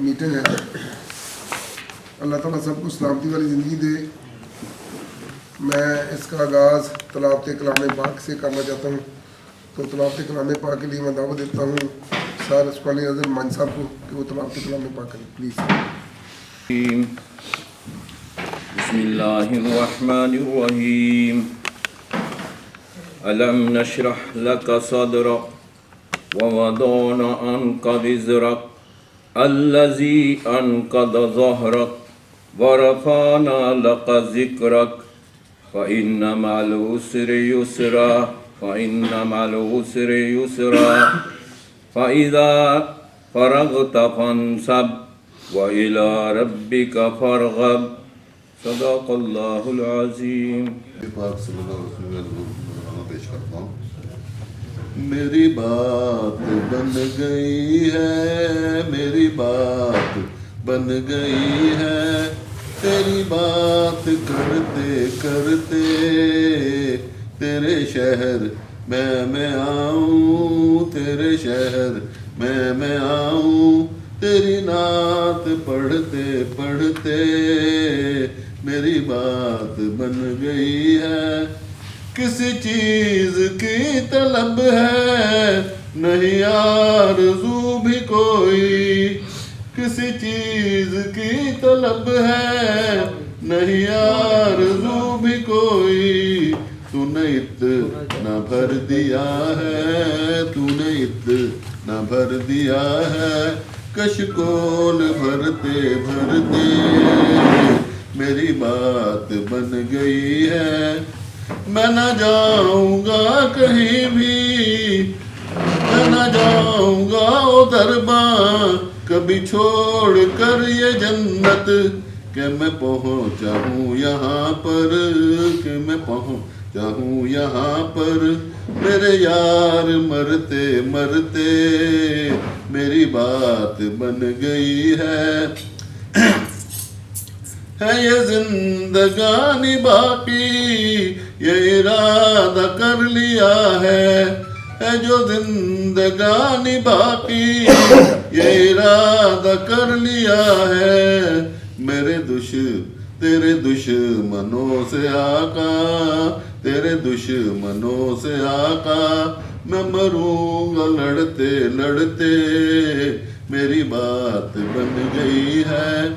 Meeting ہے. اللہ تعالیٰ سب کو سلامتی والی زندگی دے. میں اس کا آغاز تلاوت کلام پاک سے کرنا چاہتا ہوں. تو تلاوت کلام پاک کے لیے میں دعوت دیتا ہوں سار اسقالی اعظم مان صاحب کو کہ وہ تلاوت کلام پاک کریں پلیز. بسم اللہ الرحمن الرحیم. ألم نشرح لك صدرك ووضعنا عنك وزرك الذي أنقض ظهرك ورفعنا لك ذكرك فإن مع العسر يسرا فإن مع العسر يسرا فإذا فرغت فانصب وإلى ربك فارغب. صدق اللہ العظیم. پاک صلی اللہ علیہ وسلم پیش کرتا ہوں. میری بات بن گئی ہے، میری بات بن گئی ہے، تیری بات کرتے کرتے تیرے شہر میں آؤں، تیرے شہر میں آؤں، تیری نعت پڑھتے پڑھتے میری بات بن گئی ہے. کسی چیز کی طلب ہے نہیں آرزو بھی کوئی، کسی چیز کی طلب ہے نہیں آرزو بھی کوئی. تو نے اتنا بھر دیا ہے، تو نے اتنا بھر دیا ہے، کشکول بھرتے بھرتے میری بات بن گئی ہے. میں نہ جاؤں گا کہیں بھی، میں نہ جاؤں گا ادھر باں کبھی چھوڑ کر یہ جنت، کہ میں پہنچا ہوں یہاں پر، کہ میں پہنچا ہوں یہاں پر. میرے یار مرتے مرتے میری بات بن گئی ہے. ہے یہ زندگانی باقی یہ ارادہ کر لیا ہے جو زندگانی باقی یہ ارادہ کر لیا ہے. میرے تیرے دشمنوں سے آقا، تیرے دشمنوں سے آقا میں مروں گا لڑتے لڑتے. میری بات بن گئی ہے.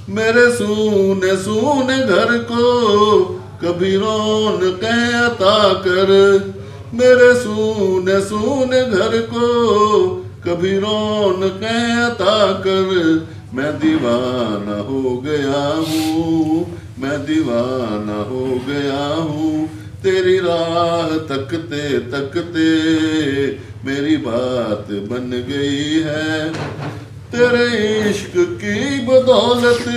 میرے سونے گھر کو کبھی رونقیں عطا کر، میرے سونے گھر کو کبھی رونقیں عطا کر. میں دیوانہ ہو گیا ہوں، میں دیوانہ ہو گیا ہوں، تیری راہ تکتے تکتے میری بات بن گئی ہے. تیرے عشق کی بدولت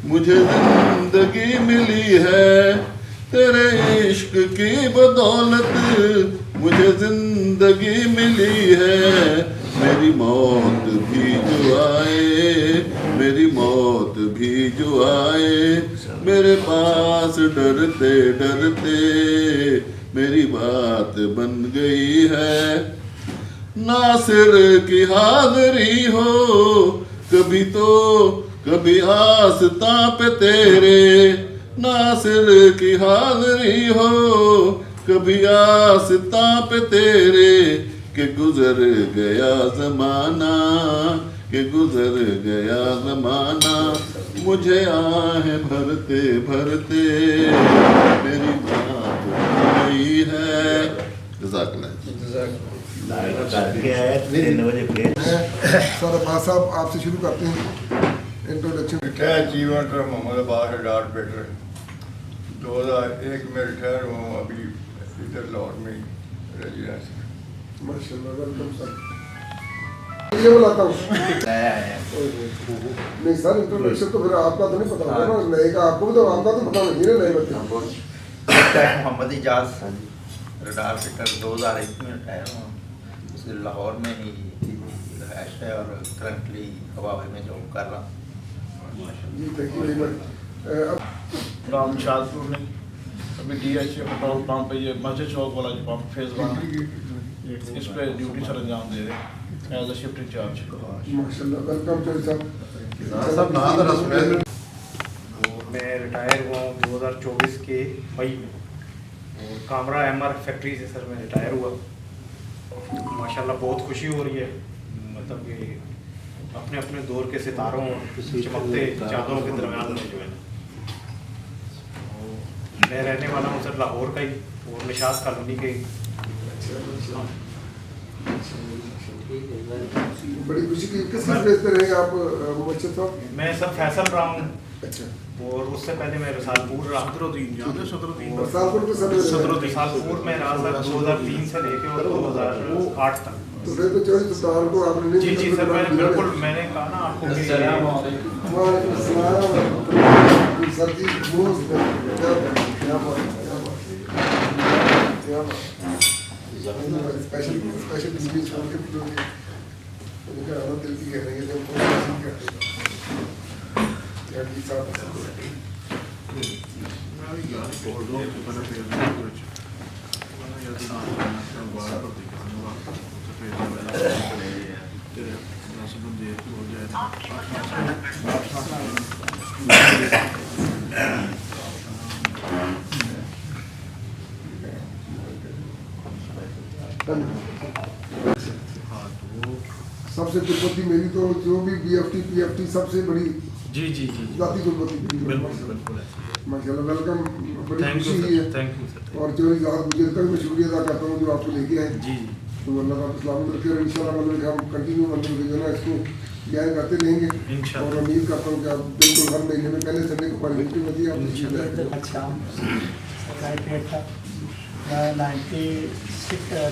مجھے زندگی ملی ہے، تیرے عشق کی بدولت مجھے زندگی ملی ہے. میری موت بھی جو آئے، میری موت بھی جو آئے میرے پاس ڈرتے ڈرتے میری بات بن گئی ہے. ناصر کی حاضری ہو کبھی تو کبھی آستاں پہ تیرے، ناصر کی حاضری ہو کبھی آستاں پہ تیرے. کہ گزر گیا زمانہ، کہ گزر گیا زمانہ مجھے آہیں بھرتے بھرتے میری بات گئی ہے. جزاک اللہ. سر عباس صاحب آپ سے شروع کرتے ہیں انٹروڈکشن. ریٹائر چیف منسٹر محمد عباس ڈار بیٹر 2001 میں ریٹائر ہوں. ابھی ادھر لاہور میں ریزیڈنس. ماشاء اللہ ویلکم سر. یہ بلاتا ہوں نہیں سر انٹروڈکشن تو پھر آپ کا تو نہیں پتا ہوگا نا، نئے کا آپ کو بھی تو آپ کا تو پتا نہیں ہے نئے بچے. محمد اجاز ریٹائر بیٹر 2001 میں ریٹائر ہوں. اس کے لاہور میں ہی رہائش ہے اور کرنٹلی ہواوے میں جاب کر رہا ہوں. جی thank you very much. Ramshadpur میں ابھی ڈی ایچ پٹرول پمپ پہ یہ مسجد چوک والا جو پمپ فیز 1 اس پہ ڈیوٹی سر انجام دے رہے ہیں. As a shift incharge. ماشاء اللہ ویلکم چوہری صاحب. سب نام ذرا سنیں. میں ریٹائر ہوا ہوں 2024 کے مئی میں اور کامرا ایم آر فیکٹری سے سر میں ریٹائر ہوا. ماشاء اللہ بہت خوشی ہو رہی ہے, مطلب کہ اپنے اپنے دور کے ستاروں چمکتے چاندوں کے درمیان میں جو ہے میں رہنے والا ہوں سر لاہور کا ہی اور نشاط کالونی کے ہی. بڑی خوشی کی. کس پلیس پہ رہے آپ مبشر صاحب؟ میں سر فیصل رہا ہوں اچھا, اور اس سے پہلے میں رسالپور رہا. رسالپور کے صدر رسالپور میں رہا سر 2003 سے لے کے اور 2008 تک. تو پھر تو چوہری صاحب کو آپ نے جی جی سر میں بالکل میں نے کہا نا آپ کو کہ وعلیکم السلام سر جی. دوست کیا بات کیا بات اسپیشل ڈیوٹی چھوڑ کے جو ان کا آنا دل کی کہہ رہی ہے جب سب سے قربتی میری تو جو بھی B F T P F T سب سے بڑی جی جی جی ذاتی قربتی بالکل بالکل ماشاء اللہ. ویلکم, بڑی تھینک خوشی یو ہوئی ہے. سر, تھینک یو سر. اور چوہری صاحب مجھے کا بھی میں شکریہ ادا کرتا ہوں جو آپ کو لے کے آئے. جی تو اللہ تعالیٰ اسلام رکھے اور ان شاء اللہ مطلب کہ ہم کنٹینیو مطلب کہ جو ہے نا اس کو بیان کرتے رہیں گے. انشاءاللہ. اور امید کرتا ہوں کہ آپ بالکل ہر مہینے میں پہلے سنڈے کو ہماری میٹنگ ہوتی ہے. آپ اچھا سرکاری پیٹ تھا. میں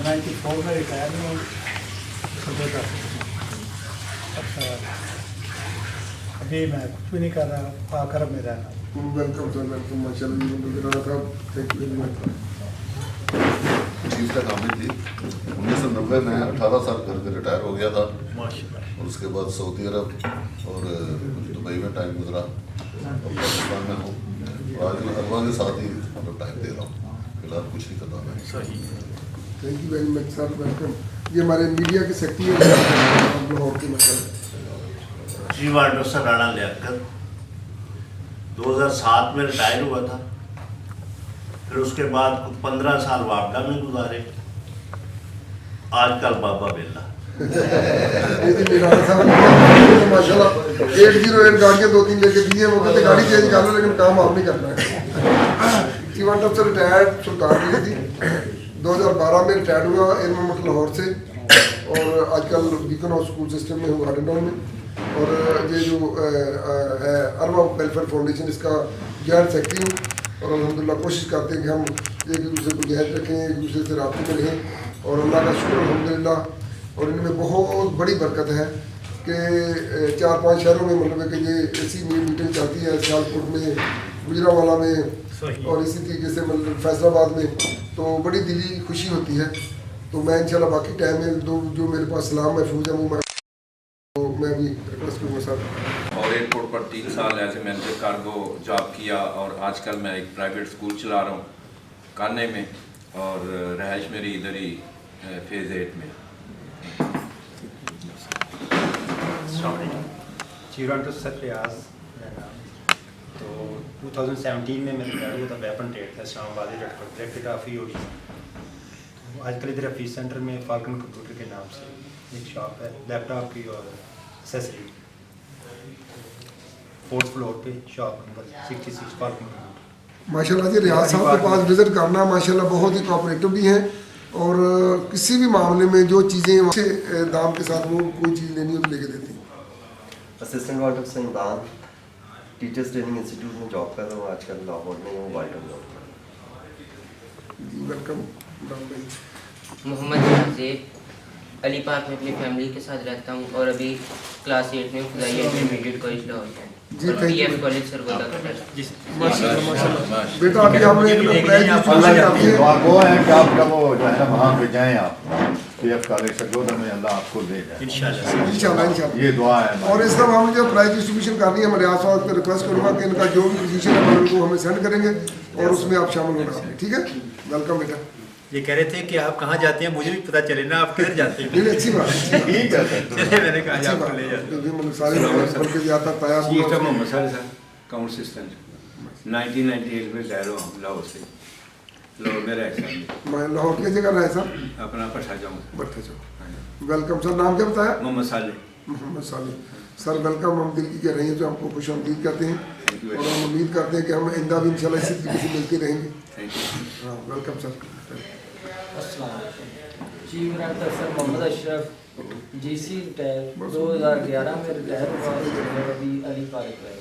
94 میں ریٹائر ہوں. اچھا ابھی میں کچھ بھی نہیں کر رہا, پاکرم میں رہنا. Welcome sir, welcome. ماشاء اللہ صاحب thank you very much. Chief کا کام تھی 1990 میں 18 سال گھر کے ریٹائر ہو گیا تھا اور اس کے بعد سعودی عرب اور دبئی میں ٹائم گزرا اور پاکستان میں ہوں اور آج اربا کے ساتھ ہی مطلب ٹائم دے رہا ہوں. فی الحال کچھ نہیں کرتا میں. Thank you very much sir, welcome. یہ ہمارے میڈیا کے سیکٹری ہیں لاہور کے مسئلہ. جی ڈاکٹر سر رانا لیاقت 2007 میں ریٹائر ہوا تھا. پھر اس کے بعد 15 سال واپڈا میں گزارے. آج کل بابا بیلا. ماشاء اللہ 808 گاڑیاں 2-3 لے کے دی ہیں. وہ کہتے گاڑی چینج کر لو لیکن کام آپ نہیں کرنا ہے. چیف ڈاکٹر سے ریٹائرڈ سلطان کی تھی 2012 میں ریٹائر ہوا علم مٹ لاہور سے اور آج کل بیکن ہاؤس اسکول سسٹم میں ہوں گارڈن ٹاؤن میں. اور یہ جو ہے اروا ویلفیئر فاؤنڈیشن اس کا جوائنٹ سیکرٹری ہوں. اور الحمدللہ کوشش کرتے ہیں کہ ہم ایک دوسرے کو جہد رکھیں, ایک دوسرے سے رابطے میں رہیں. اور اللہ کا شکر الحمدللہ. اور ان میں بہت بڑی برکت ہے کہ 4-5 شہروں میں مطلب ہے کہ یہ ایسی میٹنگ چلتی ہے, سیالکوٹ میں, گجرانوالہ میں اور اسی طریقے سے مطلب فیصل آباد میں. تو بڑی دلی خوشی ہوتی ہے. تو میں انشاءاللہ باقی ٹائم میں جو میرے پاس سلام محفوظ ہے وہ میں بھی ریکویسٹ کروں گا سر. اور ایئرپورٹ پر 3 سال as a manager cargo job کیا اور آج کل میں ایک پرائیویٹ اسکول چلا رہا ہوں کانے میں اور رہائش میری ادھر ہی فیز 8 میں. چیف ڈاکٹر سر ریاض میرا نام. تو 2017 میں ریٹائر ہوا تھا. ویپن ٹریڈ تھا اسلام آباد director of E O D. آج کل ادھر آفیس سینٹر میں فالکن کمپیوٹر کے نام سے ایک شاپ ہے لیپ ٹاپ کی اور ایکسیسری. 4th فلور پہ شاپ نمبر 66 فالکن کمپیوٹر. ماشاء اللہ جی ریاض صاحب کے پاس وزٹ کرنا ماشاء اللہ بہت ہی کوآپریٹو بھی ہیں اور کسی بھی معاملے میں جو چیزیں اچھے دام کے ساتھ وہ کوئی چیز لینی ہو تو لے کے دیتی ہیں. اسسٹنٹ ڈاکٹر سمدان ٹیچرس ٹریننگ انسٹیٹیوٹ میں جاب کر رہا ہوں. آج کل لاہور میں ہوں, والٹن جاب کر رہا ہوں. جی ویلکم. محمد شہزیب علی پاک میں اپنی فیملی کے ساتھ رہتا ہوں اور ابھی کلاس 8 میں فضائیہ انٹرمیڈیٹ کالج لاہور میں. جی تھینک یو. کالج سرگودا کا ماشاء اللہ ماشاء اللہ. بیٹا ابھی ہم نے ایک پرائز ڈسٹریبیوشن کرتی ہے. وہ ہے کہ آپ کا وہ جو ہے نا وہاں پہ جائیں آپ پی ایف کالج سرگودا میں, اللہ آپ کو دے جائے انشاءاللہ. یہ دعا ہے. اور اس طرح ہم جو پرائز ڈسٹریبیوشن کرنی ہے میں ریاض صاحب کو ریکویسٹ کروں گا کہ ان کا جو بھی پوزیشن ہے وہ ہمیں سینڈ کریں گے اور اس میں آپ شامل ہونا. ٹھیک ہے, ویلکم بیٹا. ये कह रहे थे कि आप कहाँ जाते हैं, मुझे भी पता चले ना आप किधर जाते हैं। नहीं, अच्छी बात है। ठीक है सर, चलिए मैंने कहा अच्छी आपको बात ले है, जाते क्योंकि मतलब सारे बल्कि ज्यादा तैयार चीफ हुआ। मोहम्मद सर काउंट सिस्टम 1998 में गैर हूँ लाहौर से, लाहौर में रह सकते मैं लाहौर की जगह रहे सर, अपना पठा जाऊँ। बैठे जाओ। वेलकम सर, नाम क्या बताया? मोहम्मद साले। मोहम्मद साले सर, वेलकम। हम दिल की कह रही हैं जो हमको खुश आमदीद कहते हैं और हम उम्मीद करते हैं कि हम आइंदा भी इंशाल्लाह इसी तरीके से मिलते रहेंगे। हाँ, welcome sir. Chief director sir Mohammad Ashraf, GC retire 2011 में रिटायर हुआ और अभी अली पार्क है।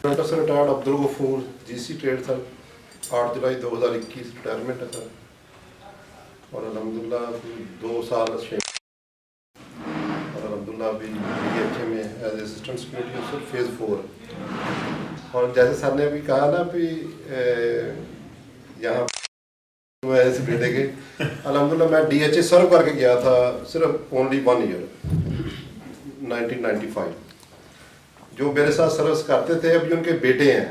Director sir retired Abdul Ghafoor, GC trade sir, 8 जुलाई 2021 रिटायरमेंट है सर, और अल्हम्दुलिल्लाह 2 साल और अल्हम्दुलिल्लाह अभी DHA में as assistant security officer phase 4। और जैसे सर ने अभी कहा ना कि यहाँ ऐसे बेटे के अल्हम्दुलिल्लाह मैं DHA सर्व करके गया था सिर्फ ओनली 1 ईयर 1995। जो मेरे साथ सर्विस करते थे अभी उनके बेटे हैं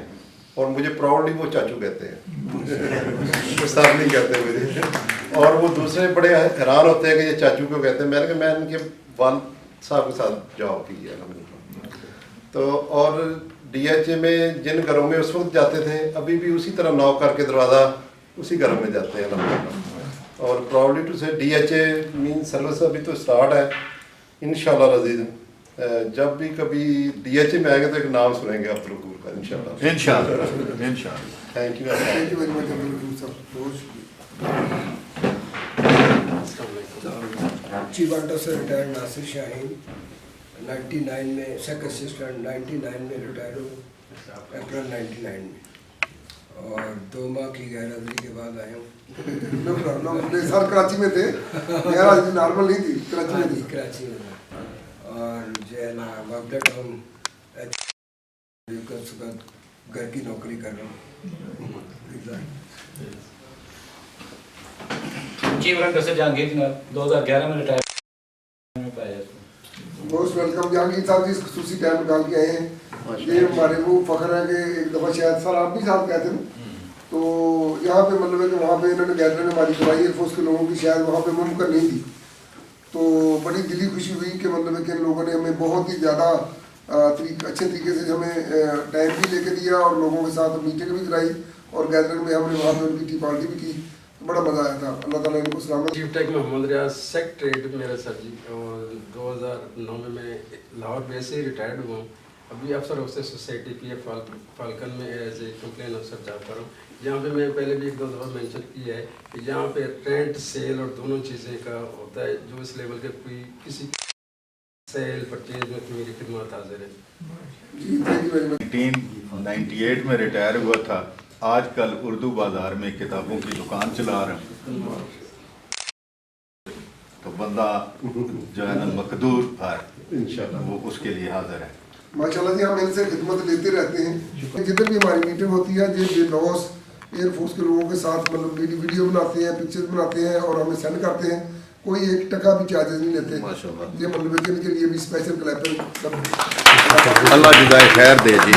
और मुझे प्राउडली वो चाचू कहते हैं सर नहीं कहते मुझे। और वो दूसरे बड़े हैरान होते हैं कि ये चाचू क्यों कहते हैं। मैंने कहा मैं इनके वाल साहब के साथ जॉब की है अल्हम्दुलिल्लाह। तो और DHA में जिन घरों में उस वक्त जाते थे अभी भी उसी तरह नॉक करके दरवाज़ा उसी घरों में जाते हैं अल्हम्दुलिल्लाह। और प्राउडली टू से DHA मीन सर्विस अभी तो स्टार्ट है इंशाल्लाह रज़ीज़। जब भी कभी DHA में आएंगे तो एक नाम सुनेंगे अब्दुल गफूर का इंशाल्लाह। इंशाल्लाह। Thank you very much Abdul Ghafoor sir, बहुत शुक्रिया। चीफ डायरेक्टर से रिटायर्ड नासिर शाहीन 99 में सेकंड असिस्टेंट 99 में रिटायर हुआ, अप्रैल 99 में, और 2 माह की गैरहाजिरी के बाद आया हूँ। No problem. सर कराची में थे, गैरहाजिरी नॉर्मल नहीं थी, कराची में थी। कराची में और जो है ना वर्क टाउन घर की नौकरी कर रहा हूँ। चीफ डायरेक्टर से जहांगीर 2011 में रिटायर पाया। मोस्ट वेलकम जहांगीर साहब जी, खसूसी टाइम निकाल के आए हैं। ये हमारे वो फख्र है कि एक दफ़ा शायद सर आप भी साहब कहते हैं तो यहाँ पे मतलब है कि वहाँ पे इन्होंने गैदरिंग हमारी करवाई एयरफोर्स के लोगों की, शायद वहाँ पे मुमकिन नहीं थी। तो बड़ी दिली खुशी हुई कि मतलब है कि इन लोगों ने हमें बहुत ही ज़्यादा अच्छे तरीके से हमें टाइम भी लेके दिया और लोगों के साथ मीटिंग भी कराई और गैदरिंग में हमने वहाँ पे उनकी टी पार्टी भी की, तो बड़ा मज़ा आया था। अल्लाह ताला इनको सलामत। चीफ टेक मोहम्मद रियाज सेक्रेटरी मेरा सर जी, और 2009 में मैं लाहौर बेस से रिटायर्ड हुआ हूँ। अभी अफसर ऑफिसर सोसाइटी PF फाल्कन में एज ए कंप्लेन अफसर जॉब कर रहा हूँ। यहाँ पे मैं पहले भी 1-2 दफ़ा मेंशन किया है कि यहाँ पे रेंट सेल और दोनों चीज़ें का होता है, जो इस लेवल के कोई किसी सेल परचेज में मेरी खिदमत हाजिर है। 1998 में रिटायर हुआ था, आजकल उर्दू बाजार में किताबों की दुकान चला रहा हूँ। तो बंदा जो है ना मकदूर है इंशाल्लाह वो उसके लिए हाजिर है। माशाल्लाह जी, हम इनसे खिदमत लेते रहते हैं। जितने भी हमारी मीटिंग होती है ये बेलौस एयरफोर्स के लोगों के साथ मतलब वीडियो बनाते हैं, पिक्चर्स बनाते हैं और हमें सेंड करते हैं। कोई 1 टका भी चार्जेस नहीं लेते माशाल्लाह। ये मतलब इनके लिए भी स्पेशल क्लैपर अल्लाह जज़ाए खैर दे जी।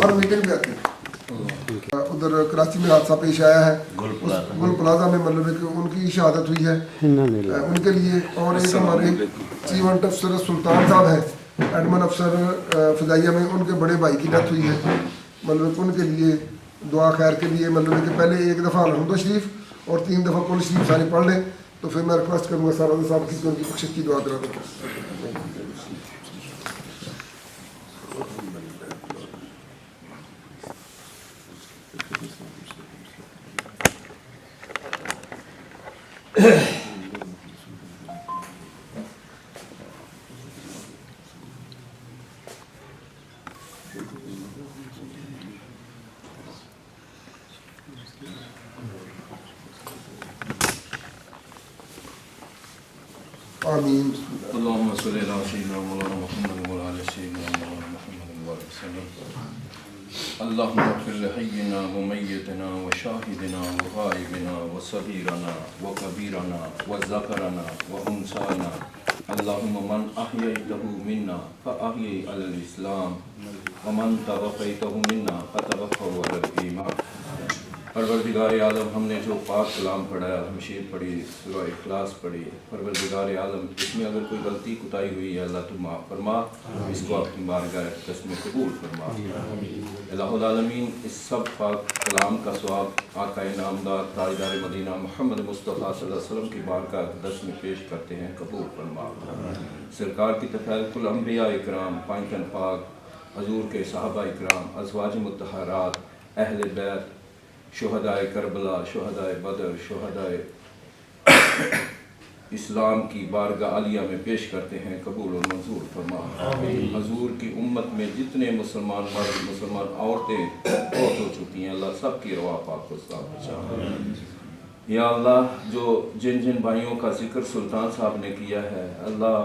हर मीटिंग में आते हैं। उधर कराची में हादसा पेश आया है गुल प्लाजा में, मतलब कि उनकी शहादत हुई है उनके लिए। और एक हमारे चीफ अफसर सुल्तान साहब है एडमन अफसर फ़िज़ाइया में, उनके बड़े भाई की डेथ हुई है। मतलब उनके लिए दुआ खैर के लिए मतलब कि पहले 1 दफ़ा अलहम्दुलिल्लाह शरीफ और 3 दफ़ा कुल शरीफ सारी पढ़ लें, तो फिर मैं रिक्वेस्ट करूँगा सारा साहब की उनकी बख्शिश की दुआ करा दूँ। आमीन। अल्लाहुम्मा सल्ली अला सय्यिदिना मौलाना मुहम्मद व अला सय्यिदिना मौलाना मुहम्मद व सल्लम। अल्लाहुम्मा इग़फिर लिहय्यिना व मय्यितना व शाहिदिना व गायबिना व सगीरना व कबीरना व ज़करना व उनसाना। अल्लाहुम्मा मन अहयैतहु मिन्ना फ़अहयि अलल इस्लाम व मन तवफ़ैतहु मिन्ना फ़तवफ़्फ़हु अलल ईमान। परवरदिगार आलम, हमने जो पाक कलाम पढ़ा, हमशीर पढ़ी, सूरह इखलास पढ़ी, परवरदिगार आलम इसमें अगर कोई गलती कुताही हुई है अल्लाह तू माफ़ फरमा, इसको अपनी बारगाह में कबूल फरमा। अल्लाहुल आलमीन इस सब पाक कलाम का सवाब आका नामदार ताजदार मदीना मोहम्मद मुस्तफ़ा सल्लल्लाहु अलैहि वसल्लम की बारगाह दस में पेश करते हैं, कबूल फरमा। सरकार की तफ़ैल कुल अंबिया इकराम, पांचन पाक, हजूर के सहाबा इकराम, अज़वाज मुत्तहरात, अहले बैत, शुहदाए करबला, शुहदाए बदर, शुहदाए इस्लाम की बारगाह आलिया में पेश करते हैं, कबूल और मंजूर फरमा। हजूर की उम्मत में जितने मुसलमान मर्द, मुसलमान औरतें बहुत हो चुकी हैं, अल्लाह सब की रवा पाक को बचा। या अल्लाह, जो जिन जिन भाइयों का जिक्र सुल्तान साहब ने किया है, अल्लाह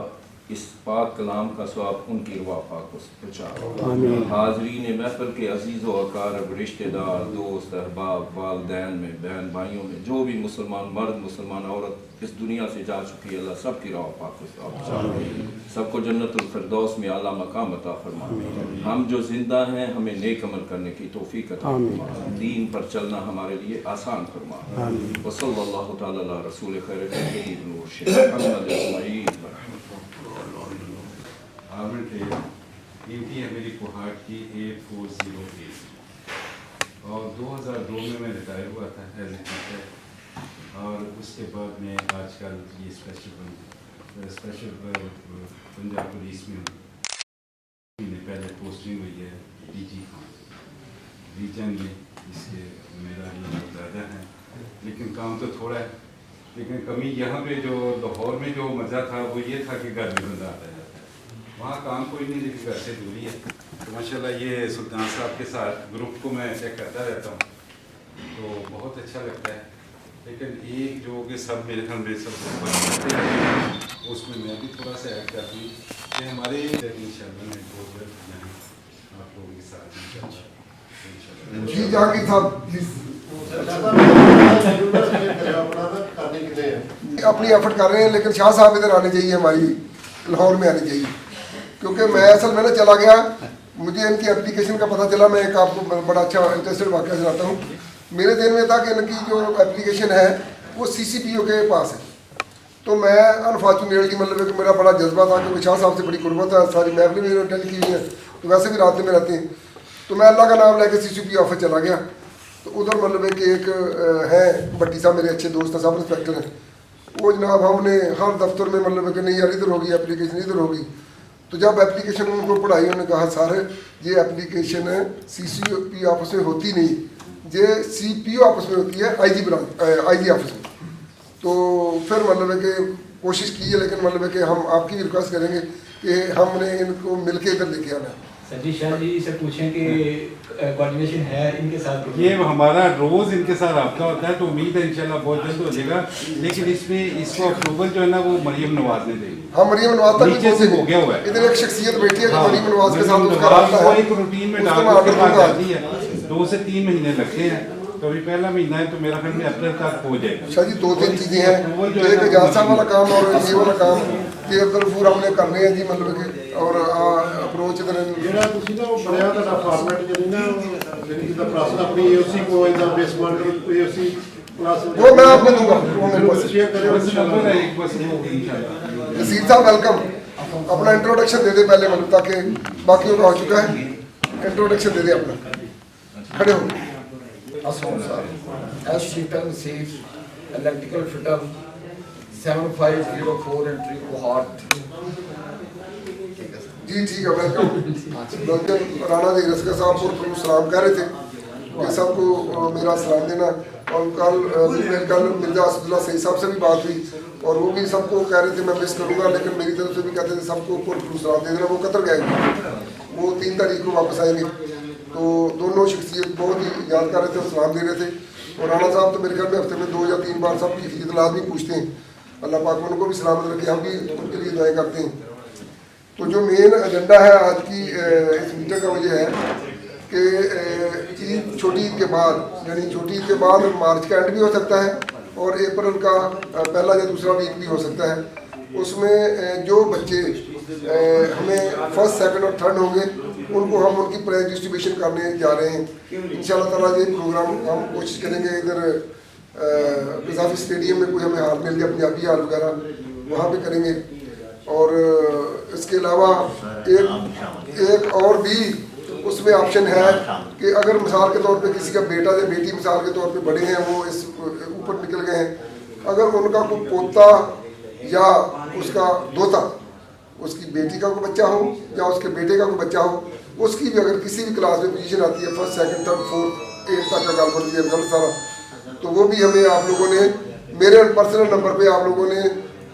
इस पाक कलाम का सवाब उनकी रवा पाक को पहुँचा। हाजरीन महफिल के अजीज़ व अकारब, रिश्तेदार, दोस्त, अहबाब, वालदैन में, बहन भाइयों में जो भी मुसलमान मर्द, मुसलमान औरत इस दुनिया से जा चुकी है, अल्लाह सब की रवा पाक को पहुँचा। सबको जन्नतुल फिरदौस में आला मकाम अता फरमा। हम जो जिंदा हैं हमें नेक अमल करने की तौफीक अता फरमा, दीन पर चलना हमारे लिए आसान फरमा। वसल्लल्लाहु तआला अला रसूल खैर नूर शेख अहमद इस्माइल। आर्मड ड्यूटी है मेरी कोहाट की 8408 और 2002 में मैं रिटायर हुआ था एज ए टीचर। और उसके बाद में आजकल ये स्पेशल पंजाब पुलिस में पहले पोस्टिंग हुई है डीजी रीजन में, इसके मेरा ये ज़्यादा है, लेकिन काम तो थोड़ा है। लेकिन कमी यहाँ पे जो लाहौर में जो मज़ा था वो ये था कि घर में बंदा आता है, वहाँ काम कोई नहीं, लेकिन घर से दूरी है। तो माशाल्लाह ये सुल्तान साहब के साथ ग्रुप को मैं चेक करता रहता हूँ तो बहुत अच्छा लगता है। लेकिन एक जो कि सब मेरे ख्याल में सब करते हैं, उसमें मैं भी थोड़ा सा ऐड करती हूँ कि हमारे इंशाल्लाह में बहुत जल्द जाएँ आप लोगों के साथ इंशाल्लाह। जी जहांगीर साहब अपनी एफर्ट कर रहे हैं, लेकिन शाह साहब इधर आने चाहिए, हमारी लाहौर में आनी चाहिए, क्योंकि मैं असल में ना चला गया, मुझे इनकी एप्लीकेशन का पता चला। मैं एक आपको बड़ा अच्छा इंटरेस्टेड वाक़या सुनाता हूँ। मेरे दिन में था कि इनकी जो एप्लीकेशन है वो CCPO के पास है, तो मैं अनफॉर्चुनेटली मतलब कि मेरा बड़ा जज्बा था, क्योंकि शाह साहब से बड़ी कुर्बत है, सारी महफिल में अटेंड की हुई है, तो वैसे भी रात में रहते हैं। तो मैं अल्लाह का नाम लेकर CCPO ऑफिस चला गया, तो उधर मतलब कि एक है भट्टी साहब, मेरे अच्छे दोस्त हैं, सब इंस्पेक्टर हैं। वो जनाब हमने हर दफ्तर में मतलब कि नहीं यार इधर होगी एप्लीकेशन, इधर होगी। तो जब एप्लीकेशन उनको पढ़ाई, उन्होंने कहा सर ये एप्लीकेशन CCP ऑफिस में होती नहीं, ये CPO ऑफिस में होती है, IG ऑफिस में। तो फिर मतलब कि कोशिश की है, लेकिन मतलब कि हम आपकी भी रिक्वेस्ट करेंगे कि हमने इनको मिलके इधर लेके आना है। संजीव शाह जी से पूछें कि कोऑर्डिनेशन है इनके साथ? ये हमारा रोज़ इनके साथ रब्ता होता है, तो उम्मीद है इंशाल्लाह बहुत जल्द हो जाएगा। लेकिन इसमें इसको अप्रूवल जो है ना वो मरियम नवाज ने देगी। हाँ, मरियम नवाज तक नीचे से हो गया हुआ है। इधर एक शख्सियत बैठी है जो मरियम नवाज के साथ उसका वो रब्ता है, एक रूटीन में उसको मैं डाल ऑर्डर के बाद दूंगा। जाती है, 2 से 3 महीने लगते हैं, तो अभी पहला महीना है, तो मेरा ख्याल में अप्रैल तक हो जाएगा। शाह जी 2-3 चीज़ें हैं, एक एजाज साहब वाला काम और ये वाला काम, ये अब्दुल गफूर हमने करने हैं जी, मतलब कि और अप्रोच इधर ਜਿਹੜਾ ਤੁਸੀਂ ਨਾ ਉਹ ਬਣਿਆ ਤੁਹਾਡਾ ਫਾਰਮੈਟ ਜਿਹੜੀ ਨਾ ਜਿਹੜੀ ਦਾ ਪ੍ਰੋਸੈਸ ਆਪਣੀ AOC को ਇਹਦਾ ਬੇਸਮੈਂਟ AOC क्लास वो मैं आपको दूंगा, वो मेरे पास शेयर करें नसीर साहब वेलकम। अपना इंट्रोडक्शन दे दे पहले, मतलब ताकि बाकियों का हो चुका है, इंट्रोडक्शन दे दे अपना, खड़े हो। Electrical fitter 7504 entry Kohat. जी ठीक है, वेलकम। राणा जी रस्का साहब को सलाम कह रहे थे कि सबको मेरा सलाम देना, और कल मिर्जा असदुल्ला सही साहब से भी बात हुई, और वो भी सबको कह रहे थे मैं मिस करूँगा, लेकिन मेरी तरफ से भी कहते थे सबको सलाम दे देना। वो कतर गए, वो 3 तारीख को वापस आएंगे, तो दोनों शख्सियत बहुत ही याद कर रहे थे और सलाम दे रहे थे। और राणा साहब तो मेरे ख्याल में हफ्ते में 2 या 3 बार सबकी खिदमत लाजमी पूछते हैं, अल्लाह पाक उनको भी सलामत रखे, हम भी उनके लिए दुआएं करते हैं। तो जो मेन एजेंडा है आज की इस मीटिंग का वो ये है कि ईद, छोटी ईद के बाद, यानी छोटी ईद के बाद मार्च का एंड भी हो सकता है और अप्रैल का पहला या दूसरा वीक भी हो सकता है। उसमें जो बच्चे हमें फर्स्ट, सेकंड और थर्ड होंगे उनको हम उनकी प्राइज डिस्ट्रीब्यूशन करने जा रहे हैं। इंशाल्लाह ताला ये प्रोग्राम हम कोशिश करेंगे इधर कज़ाफ़ी स्टेडियम में कोई हमें हाल मिल गया, पंजाबी हाल वगैरह वहाँ पे करेंगे। और इसके अलावा एक और भी उसमें ऑप्शन है कि अगर मिसाल के तौर पे किसी का बेटा या बेटी मिसाल के तौर पे बड़े हैं, वो इस ऊपर निकल गए हैं, अगर उनका कोई पोता या उसका दोता, उसकी बेटी का कोई बच्चा हो या उसके बेटे का कोई बच्चा हो, उसकी भी अगर किसी भी क्लास में पोजीशन आती है, 1st, 2nd, 3rd, 4th, 8th तक का गाल दिया रिजल्ट सारा, तो वो भी हमें आप लोगों ने मेरे पर्सनल नंबर पे आप लोगों ने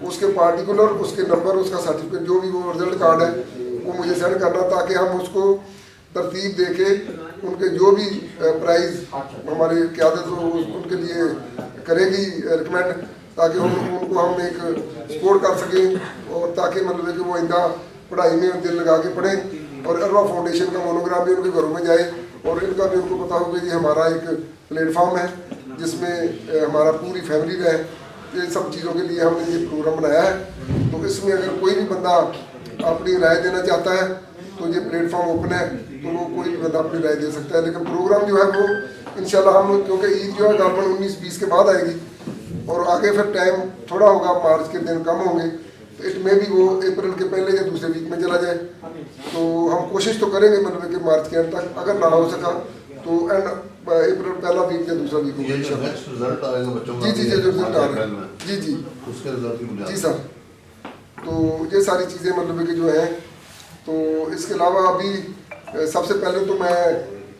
उसके पार्टिकुलर उसके नंबर, उसका सर्टिफिकेट, जो भी वो रिजल्ट कार्ड है वो मुझे सेंड करना, ताकि हम उसको तरतीब दे के उनके जो भी प्राइज़ हमारी क़यादत उनके लिए करेगी रिकमेंड, ताकि उनको हम एक सपोर्ट कर सकें और ताकि मतलब कि वो आइंदा पढ़ाई में दिल लगा के पढ़ें और अरवा फाउंडेशन का मोनोग्राम भी उनके घरों में जाए और इनका भी उनको पता हो कि ये हमारा एक प्लेटफॉर्म है जिसमें हमारा पूरी फैमिली रहे। ये सब चीज़ों के लिए हमने ये प्रोग्राम बनाया है। तो इसमें अगर कोई भी बंदा अपनी राय देना चाहता है तो ये प्लेटफॉर्म ओपन है, तो वो कोई भी बंदा अपनी राय दे सकता है। लेकिन प्रोग्राम जो है वो इंशाल्लाह हम, क्योंकि ईद जो है गारबन 19-20 के बाद आएगी और आगे फिर टाइम थोड़ा होगा, मार्च के दिन कम होंगे, तो इट में भी वो अप्रैल के पहले या दूसरे वीक में चला जाए। तो हम कोशिश तो करेंगे मतलब कि मार्च के एंड तक, अगर ना हो सका तो एंड अप्रैल पहला वीक या दूसरा वीक होगा इंशाल्लाह। रिजल्ट आएगा बच्चों का, जी रिजल्ट आ रहा है जी उसके रिजल्ट की बुनियाद जी सर। तो ये सारी चीज़ें मतलब कि जो है, तो इसके अलावा अभी सबसे पहले तो मैं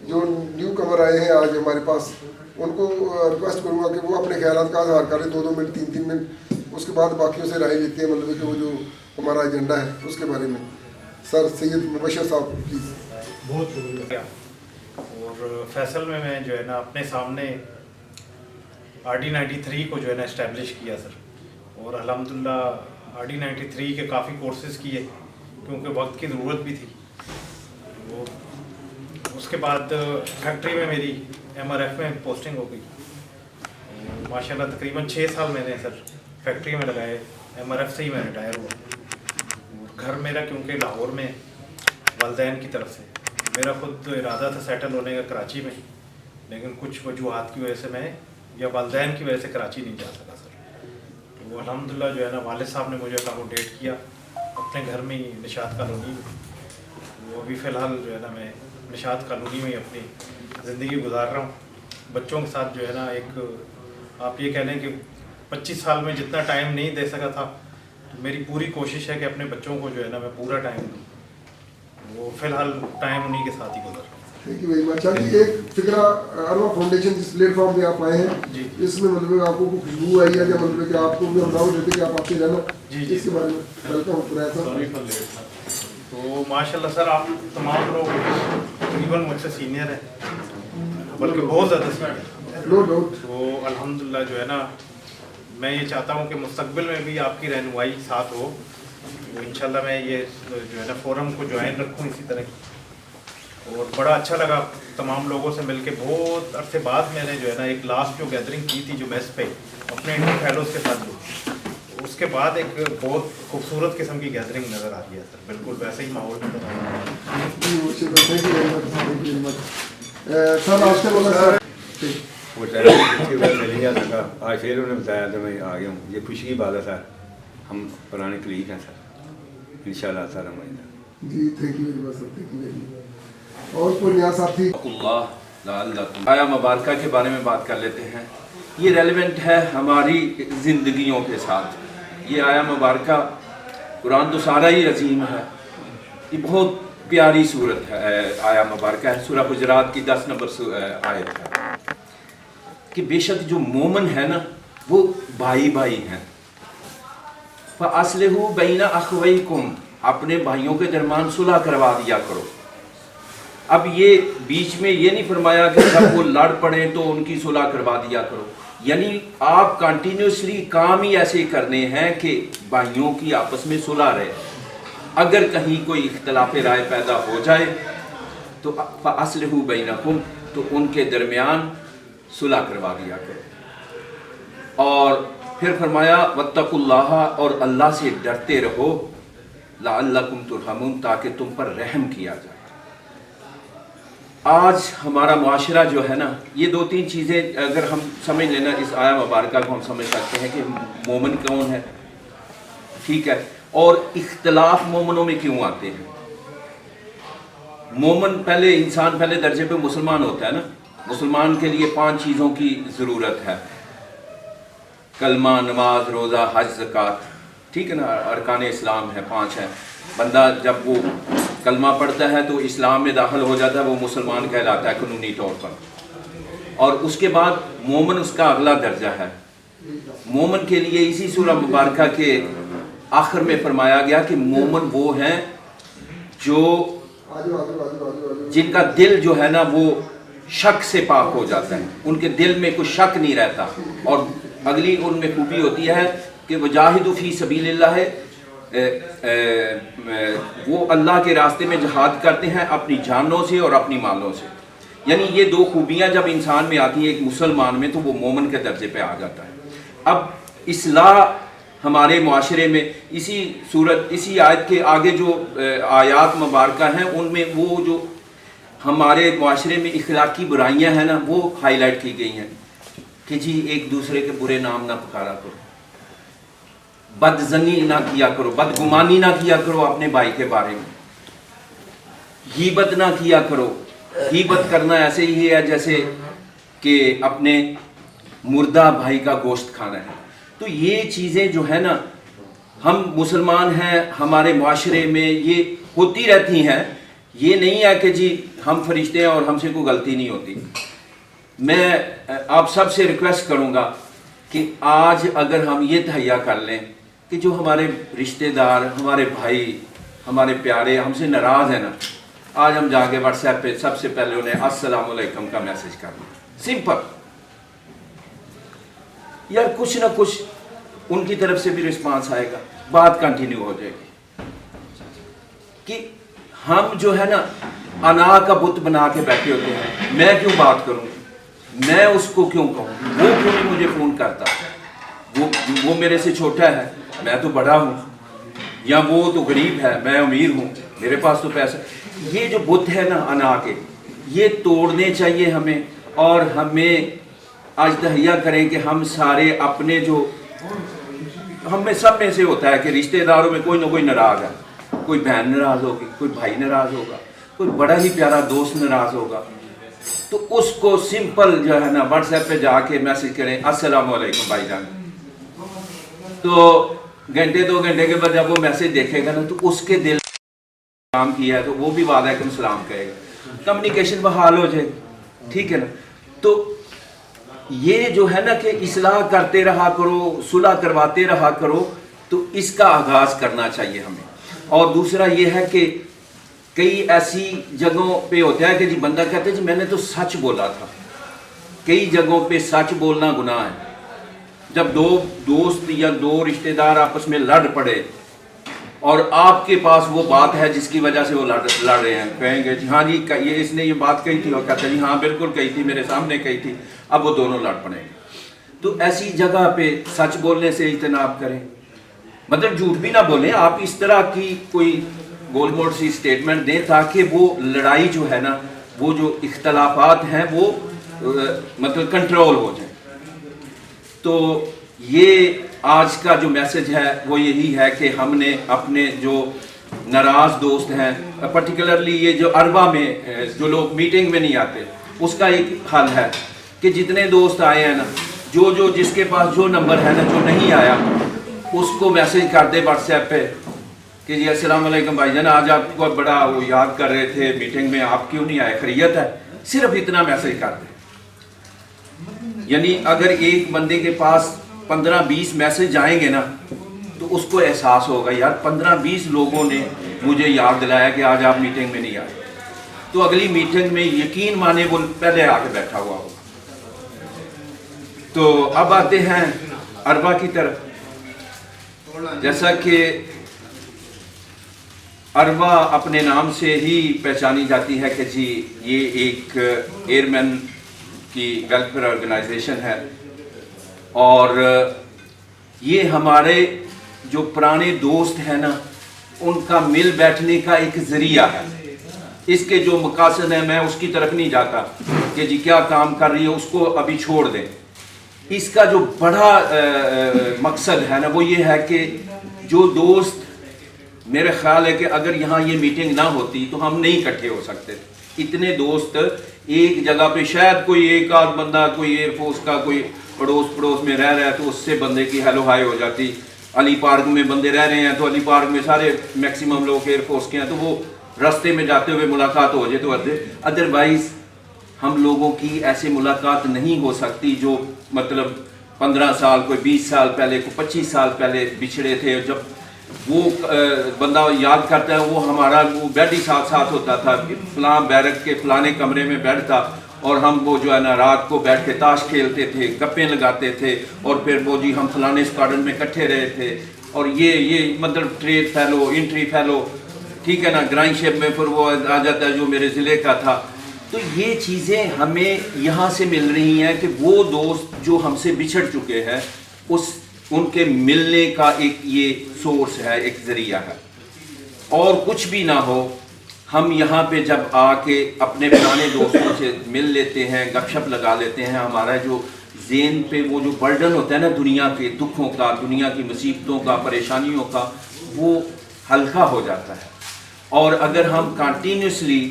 जो न्यू कमर आए हैं आज हमारे पास, उनको रिक्वेस्ट करूँगा कि वो अपने ख्यालात का इज़हार करें 2-2 मिनट 3-3 मिनट, उसके बाद बाकियों से राय लेते हैं मतलब कि वो जो हमारा एजेंडा है उसके बारे में। सर सैयद मुबशर साहब प्लीज़। बहुत शुक्रिया। और फैसल में मैं जो है ना अपने सामने RD 93 को जो है ना इस्टेब्लिश किया सर, और अल्हम्दुलिल्लाह RD 93 के काफ़ी कोर्सेज़ किए क्योंकि वक्त की ज़रूरत भी थी। वो उसके बाद फैक्ट्री में मेरी MRF में पोस्टिंग हो गई। माशाल्लाह तकरीबन 6 साल मैंने सर फैक्ट्री में लगाए, MRF से ही मैं रिटायर हुआ। घर मेरा क्योंकि लाहौर में वालदैन की तरफ से, मेरा खुद इरादा था सेटल होने का कराची में, लेकिन कुछ वजूहात की वजह से मैं या वालदैन की वजह से कराची नहीं जा सका सर। तो वो अल्हम्दुलिल्लाह जो है ना वालिद साहब ने मुझे अकोमोडेट किया अपने घर में ही निशात कॉलोनी में। वो अभी फ़िलहाल जो है ना मैं निशात कॉलोनी में ही अपनी ज़िंदगी गुजार रहा हूँ बच्चों के साथ। जो है ना एक आप ये कह लें कि 25 साल में जितना टाइम नहीं दे सका था, तो मेरी पूरी कोशिश है कि अपने बच्चों को जो है ना मैं पूरा टाइम दूँ। वो फ़िलहाल टाइम उन्हीं के साथ ही गुजर रहा हूँ। Thank you very much. एक फिक्रा अरवा फाउंडेशन जिस प्लेटफॉर्म पे आप आए हैं इसमें मतलब आपको कुछ खुशबू आई है या मतलब कि आपको भी हम दावत देते कि आप आपसे जाना इसके बारे में वेलकम तो माशाल्लाह सर आप तमाम लोग तकरीबन मुझसे सीनियर हैं, बल्कि बहुत ज़्यादा सीनियर। No doubt. तो अल्हम्दुलिल्लाह जो है ना मैं ये चाहता हूँ कि मुस्तकबिल में भी आपकी रहनुमाई साथ हो। तो इंशाल्लाह मैं ये जो है ना फोरम को ज्वाइन रखूँ इसी तरह की। और बड़ा अच्छा लगा तमाम लोगों से मिलके। बहुत अरसे बाद मैंने जो है ना एक लास्ट जो गैदरिंग की थी जो मेस पे अपने इंटर फेलोज़ के साथ, उसके बाद एक बहुत खूबसूरत किस्म की गैदरिंग नज़र आ रही है सर, बिल्कुल वैसे ही माहौल नज़र आ रहा है। वो मिल गया था, आज फिर उन्होंने बताया तो मैं आ गया हूँ। ये खुशी की बात है सर, हम पुराने कलीग हैं सर, इंशाल्लाह सर हम जी। Thank you very much sir, thank you very much. और कोई नया साथी? आया मुबारका के बारे में बात कर लेते हैं। ये रेलेवेंट है हमारी ज़िंदगियों के साथ। ये आया मुबारका कुरान तो सारा ही अजीम है, ये बहुत प्यारी सूरत है, आया मुबारका है। सूरह हुजरात की 10 नंबर आयत है कि बेशक जो मोमन है ना वो भाई भाई हैं। फ़अस्लिहू बैना अख़वैकुम, अपने भाइयों के दरमियान सुलह करवा दिया करो। अब ये बीच में ये नहीं फरमाया कि जब वो लड़ पड़े तो उनकी सुलह करवा दिया करो, यानी आप कंटिन्यूसली काम ही ऐसे करने हैं कि भाइयों की आपस में सुलह रहे। अगर कहीं कोई इख्तलाफ राय पैदा हो जाए तो फ़अस्लिहू बैनकुम, तो उनके दरमियान सुलह करवा दिया करो। और फिर फरमाया वत्तकुल्लाह, और अल्लाह से डरते रहो, लअल्लकुम तुरहमून, ताकि तुम पर रहम किया जाए। آج ہمارا معاشرہ جو ہے نا، یہ 2-3 چیزیں اگر ہم سمجھ لینا اس آیا مبارکہ کو، ہم سمجھ سکتے ہیں کہ مومن کون ہے، ٹھیک ہے، اور اختلاف مومنوں میں کیوں آتے ہیں۔ مومن انسان پہلے درجے پہ مسلمان ہوتا ہے نا، مسلمان کے لیے 5 چیزوں کی ضرورت ہے، کلمہ، نماز، روزہ، حج، زکوٰۃ، ٹھیک ہے نا، ارکان اسلام ہے، 5 ہیں۔ بندہ جب وہ کلمہ پڑھتا ہے تو اسلام میں داخل ہو جاتا ہے، وہ مسلمان کہلاتا ہے قانونی طور پر، اور اس کے بعد مومن اس کا اگلا درجہ ہے۔ مومن کے لیے اسی سورہ مبارکہ کے آخر میں فرمایا گیا کہ مومن وہ ہیں جو جن کا دل جو ہے نا وہ شک سے پاک ہو جاتا ہے، ان کے دل میں کوئی شک نہیں رہتا، اور اگلی ان میں خوبی ہوتی ہے کہ وجاہدوا فی سبیل اللہ، وہ اللہ کے راستے میں جہاد کرتے ہیں اپنی جانوں سے اور اپنی مالوں سے۔ یعنی یہ 2 خوبیاں جب انسان میں آتی ہیں ایک مسلمان میں، تو وہ مومن کے درجے پہ آ جاتا ہے۔ اب اصلاح ہمارے معاشرے میں اسی آیت کے آگے جو آیات مبارکہ ہیں، ان میں وہ جو ہمارے معاشرے میں اخلاقی برائیاں ہیں نا، وہ ہائی لائٹ کی گئی ہیں کہ جی ایک دوسرے کے برے نام نہ پکارا کرو، بدزنی نہ کیا کرو، بدگمانی نہ کیا کرو اپنے بھائی کے بارے میں، غیبت نہ کیا کرو۔ غیبت کرنا ایسے ہی ہے جیسے کہ اپنے مردہ بھائی کا گوشت کھانا ہے۔ تو یہ چیزیں جو ہے نا، ہم مسلمان ہیں، ہمارے معاشرے میں یہ ہوتی رہتی ہیں۔ یہ نہیں ہے کہ جی ہم فرشتے ہیں اور ہم سے کوئی غلطی نہیں ہوتی۔ میں آپ سب سے ریکویسٹ کروں گا کہ آج اگر ہم یہ تہیا کر لیں کہ جو ہمارے رشتہ دار، ہمارے بھائی، ہمارے پیارے ہم سے ناراض ہیں نا، آج ہم جا کے واٹس ایپ پہ سب سے پہلے انہیں السلام علیکم کا میسج کر دیں، سمپل۔ یار کچھ نہ کچھ ان کی طرف سے بھی رسپانس آئے گا، بات کنٹینیو ہو جائے گی۔ کہ ہم جو ہے نا انا کا بت بنا کے بیٹھے ہوتے ہیں، میں کیوں بات کروں، میں اس کو کیوں کہوں، وہ کیوں نہیں مجھے فون کرتا، وہ میرے سے چھوٹا ہے، میں تو بڑا ہوں، یا وہ تو غریب ہے، میں امیر ہوں، میرے پاس تو پیسہ۔ یہ جو بت ہے نا انا کے، یہ توڑنے چاہیے ہمیں، اور ہمیں آج تہیا کریں کہ ہم سارے اپنے جو ہم میں سب میں سے ہوتا ہے کہ رشتہ داروں میں کوئی نہ کوئی ناراض ہے، کوئی بہن ناراض ہوگی، کوئی بھائی ناراض ہوگا، کوئی بڑا ہی پیارا دوست ناراض ہوگا، تو اس کو سمپل جو ہے نا واٹس ایپ پہ جا کے میسج کریں السلام علیکم بھائی جان۔ تو گھنٹے 2 گھنٹے کے بعد جب وہ میسج دیکھے گا نا، تو اس کے دل کام کیا ہے تو وہ بھی وعلیکم السلام کہے گا، کمیونیکیشن بحال ہو جائے گی، ٹھیک ہے نا۔ تو یہ جو ہے نا کہ اصلاح کرتے رہا کرو، صلح کرواتے رہا کرو، تو اس کا آغاز کرنا چاہیے ہمیں۔ اور دوسرا یہ ہے کہ کئی ایسی جگہوں پہ ہوتا ہے کہ جی بندہ کہتے ہیں جی میں نے تو سچ بولا تھا۔ کئی جگہوں پہ سچ بولنا گناہ ہے۔ جب 2 دوست یا 2 رشتہ دار آپس میں لڑ پڑے اور آپ کے پاس وہ بات ہے جس کی وجہ سے وہ لڑ رہے ہیں، کہیں گے جی ہاں جی یہ اس نے یہ بات کہی تھی، اور کہتے ہیں جی ہاں بالکل کہی تھی، میرے سامنے کہی تھی، اب وہ دونوں لڑ پڑیں گے۔ تو ایسی جگہ پہ سچ بولنے سے اجتناب کریں، مطلب جھوٹ بھی نہ بولیں، آپ اس طرح کی کوئی گول موڑ سی سٹیٹمنٹ دیں تاکہ وہ لڑائی جو ہے نا، وہ جو اختلافات ہیں وہ مطلب کنٹرول ہو جائیں۔ تو یہ آج کا جو میسج ہے وہ یہی ہے کہ ہم نے اپنے جو ناراض دوست ہیں، پرٹیکولرلی یہ جو عربہ میں جو لوگ میٹنگ میں نہیں آتے، اس کا ایک حل ہے کہ جتنے دوست آئے ہیں نا، جو جس کے پاس جو نمبر ہے نا، جو نہیں آیا اس کو میسج کر دے واٹس ایپ پہ کہ جی السلام علیکم بھائی جان، آج آپ کو بڑا وہ یاد کر رہے تھے میٹنگ میں، آپ کیوں نہیں آئے، خیریت ہے، صرف اتنا میسج کر دیں۔ یعنی اگر ایک بندے کے پاس 15-20 میسج آئیں گے نا، تو اس کو احساس ہوگا یار 15-20 لوگوں نے مجھے یاد دلایا کہ آج آپ میٹنگ میں نہیں آئے، تو اگلی میٹنگ میں یقین مانے وہ پہلے آ کے بیٹھا ہوا ہوگا۔ تو اب آتے ہیں عربہ کی طرف۔ جیسا کہ عربہ اپنے نام سے ہی پہچانی جاتی ہے کہ جی یہ ایک ایئر مین کی ویلفیئر آرگنائزیشن ہے، اور یہ ہمارے جو پرانے دوست ہیں نا، ان کا مل بیٹھنے کا ایک ذریعہ ہے۔ اس کے جو مقاصد ہیں میں اس کی طرف نہیں جاتا کہ جی کیا کام کر رہی ہے اس کو ابھی چھوڑ دیں. اس کا جو بڑا مقصد ہے نا وہ یہ ہے کہ جو دوست، میرے خیال ہے کہ اگر یہاں یہ میٹنگ نہ ہوتی تو ہم نہیں اکٹھے ہو سکتے. اتنے دوست ایک جگہ پہ، شاید کوئی ایک آدھ بندہ کوئی ایئر فورس کا کوئی پڑوس میں رہ رہا ہے تو اس سے بندے کی ہیلو ہائی ہو جاتی. علی پارک میں بندے رہ رہے ہیں تو علی پارک میں سارے میکسیمم لوگ ایئر فورس کے ہیں تو وہ راستے میں جاتے ہوئے ملاقات ہو جائے تو ادروائز ہم لوگوں کی ایسے ملاقات نہیں ہو سکتی جو مطلب 15 سال کوئی 20 سال پہلے کوئی 25 سال پہلے بچھڑے تھے. جب وہ بندہ یاد کرتا ہے وہ ہمارا وہ بیڈ ہی ساتھ ساتھ ہوتا تھا، فلاں بیرک کے فلانے کمرے میں بیڈ تھا اور ہم وہ جو ہے نا رات کو بیٹھ کے تاش کھیلتے تھے، گپیں لگاتے تھے اور پھر وہ جی ہم فلانے اسکواڈرن میں اکٹھے رہے تھے. اور یہ مطلب ٹریڈ فیلو، انٹری فیلو، ٹھیک ہے نا، گرائنڈ شپ میں پھر وہ آ جاتا ہے جو میرے ضلع کا تھا. تو یہ چیزیں ہمیں یہاں سے مل رہی ہیں کہ وہ دوست جو ہم سے بچھڑ چکے ہیں ان کے ملنے کا ایک یہ سورس ہے، ایک ذریعہ ہے. اور کچھ بھی نہ ہو ہم یہاں پہ جب آ کے اپنے پرانے دوستوں سے مل لیتے ہیں، گپ شپ لگا لیتے ہیں، ہمارا جو ذہن پہ وہ جو برڈن ہوتا ہے نا دنیا کے دکھوں کا، دنیا کی مصیبتوں کا، پریشانیوں کا، وہ ہلکا ہو جاتا ہے. اور اگر ہم کنٹینیوسلی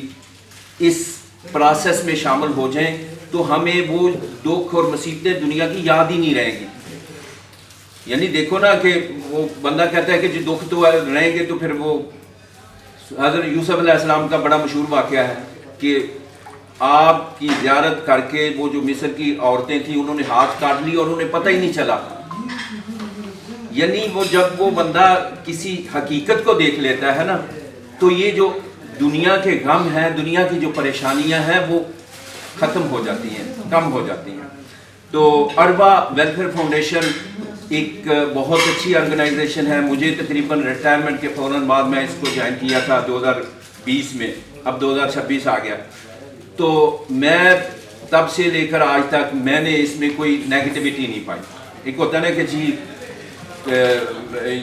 اس پروسیس میں شامل ہو جائیں تو ہمیں وہ دکھ اور مصیبتیں دنیا کی یاد ہی نہیں رہیں گی. یعنی دیکھو نا کہ وہ بندہ کہتا ہے کہ جو دکھ تو رہیں گے تو پھر وہ حضرت یوسف علیہ السلام کا بڑا مشہور واقعہ ہے کہ آپ کی زیارت کر کے وہ جو مصر کی عورتیں تھیں انہوں نے ہاتھ کاٹ لی اور انہیں پتہ ہی نہیں چلا. یعنی وہ جب وہ بندہ کسی حقیقت کو دیکھ لیتا ہے نا تو یہ جو دنیا کے غم ہیں، دنیا کی جو پریشانیاں ہیں وہ ختم ہو جاتی ہیں، کم ہو جاتی ہیں. تو اربا ویلفیئر فاؤنڈیشن ایک بہت اچھی آرگنائزیشن ہے. مجھے تقریباً ریٹائرمنٹ کے فوراً بعد میں اس کو جوائن کیا تھا 2020 میں، اب 2026 آ گیا. تو میں تب سے لے کر آج تک میں نے اس میں کوئی نیگیٹیوٹی نہیں پائی. ایک ہوتا ہے نا کہ جی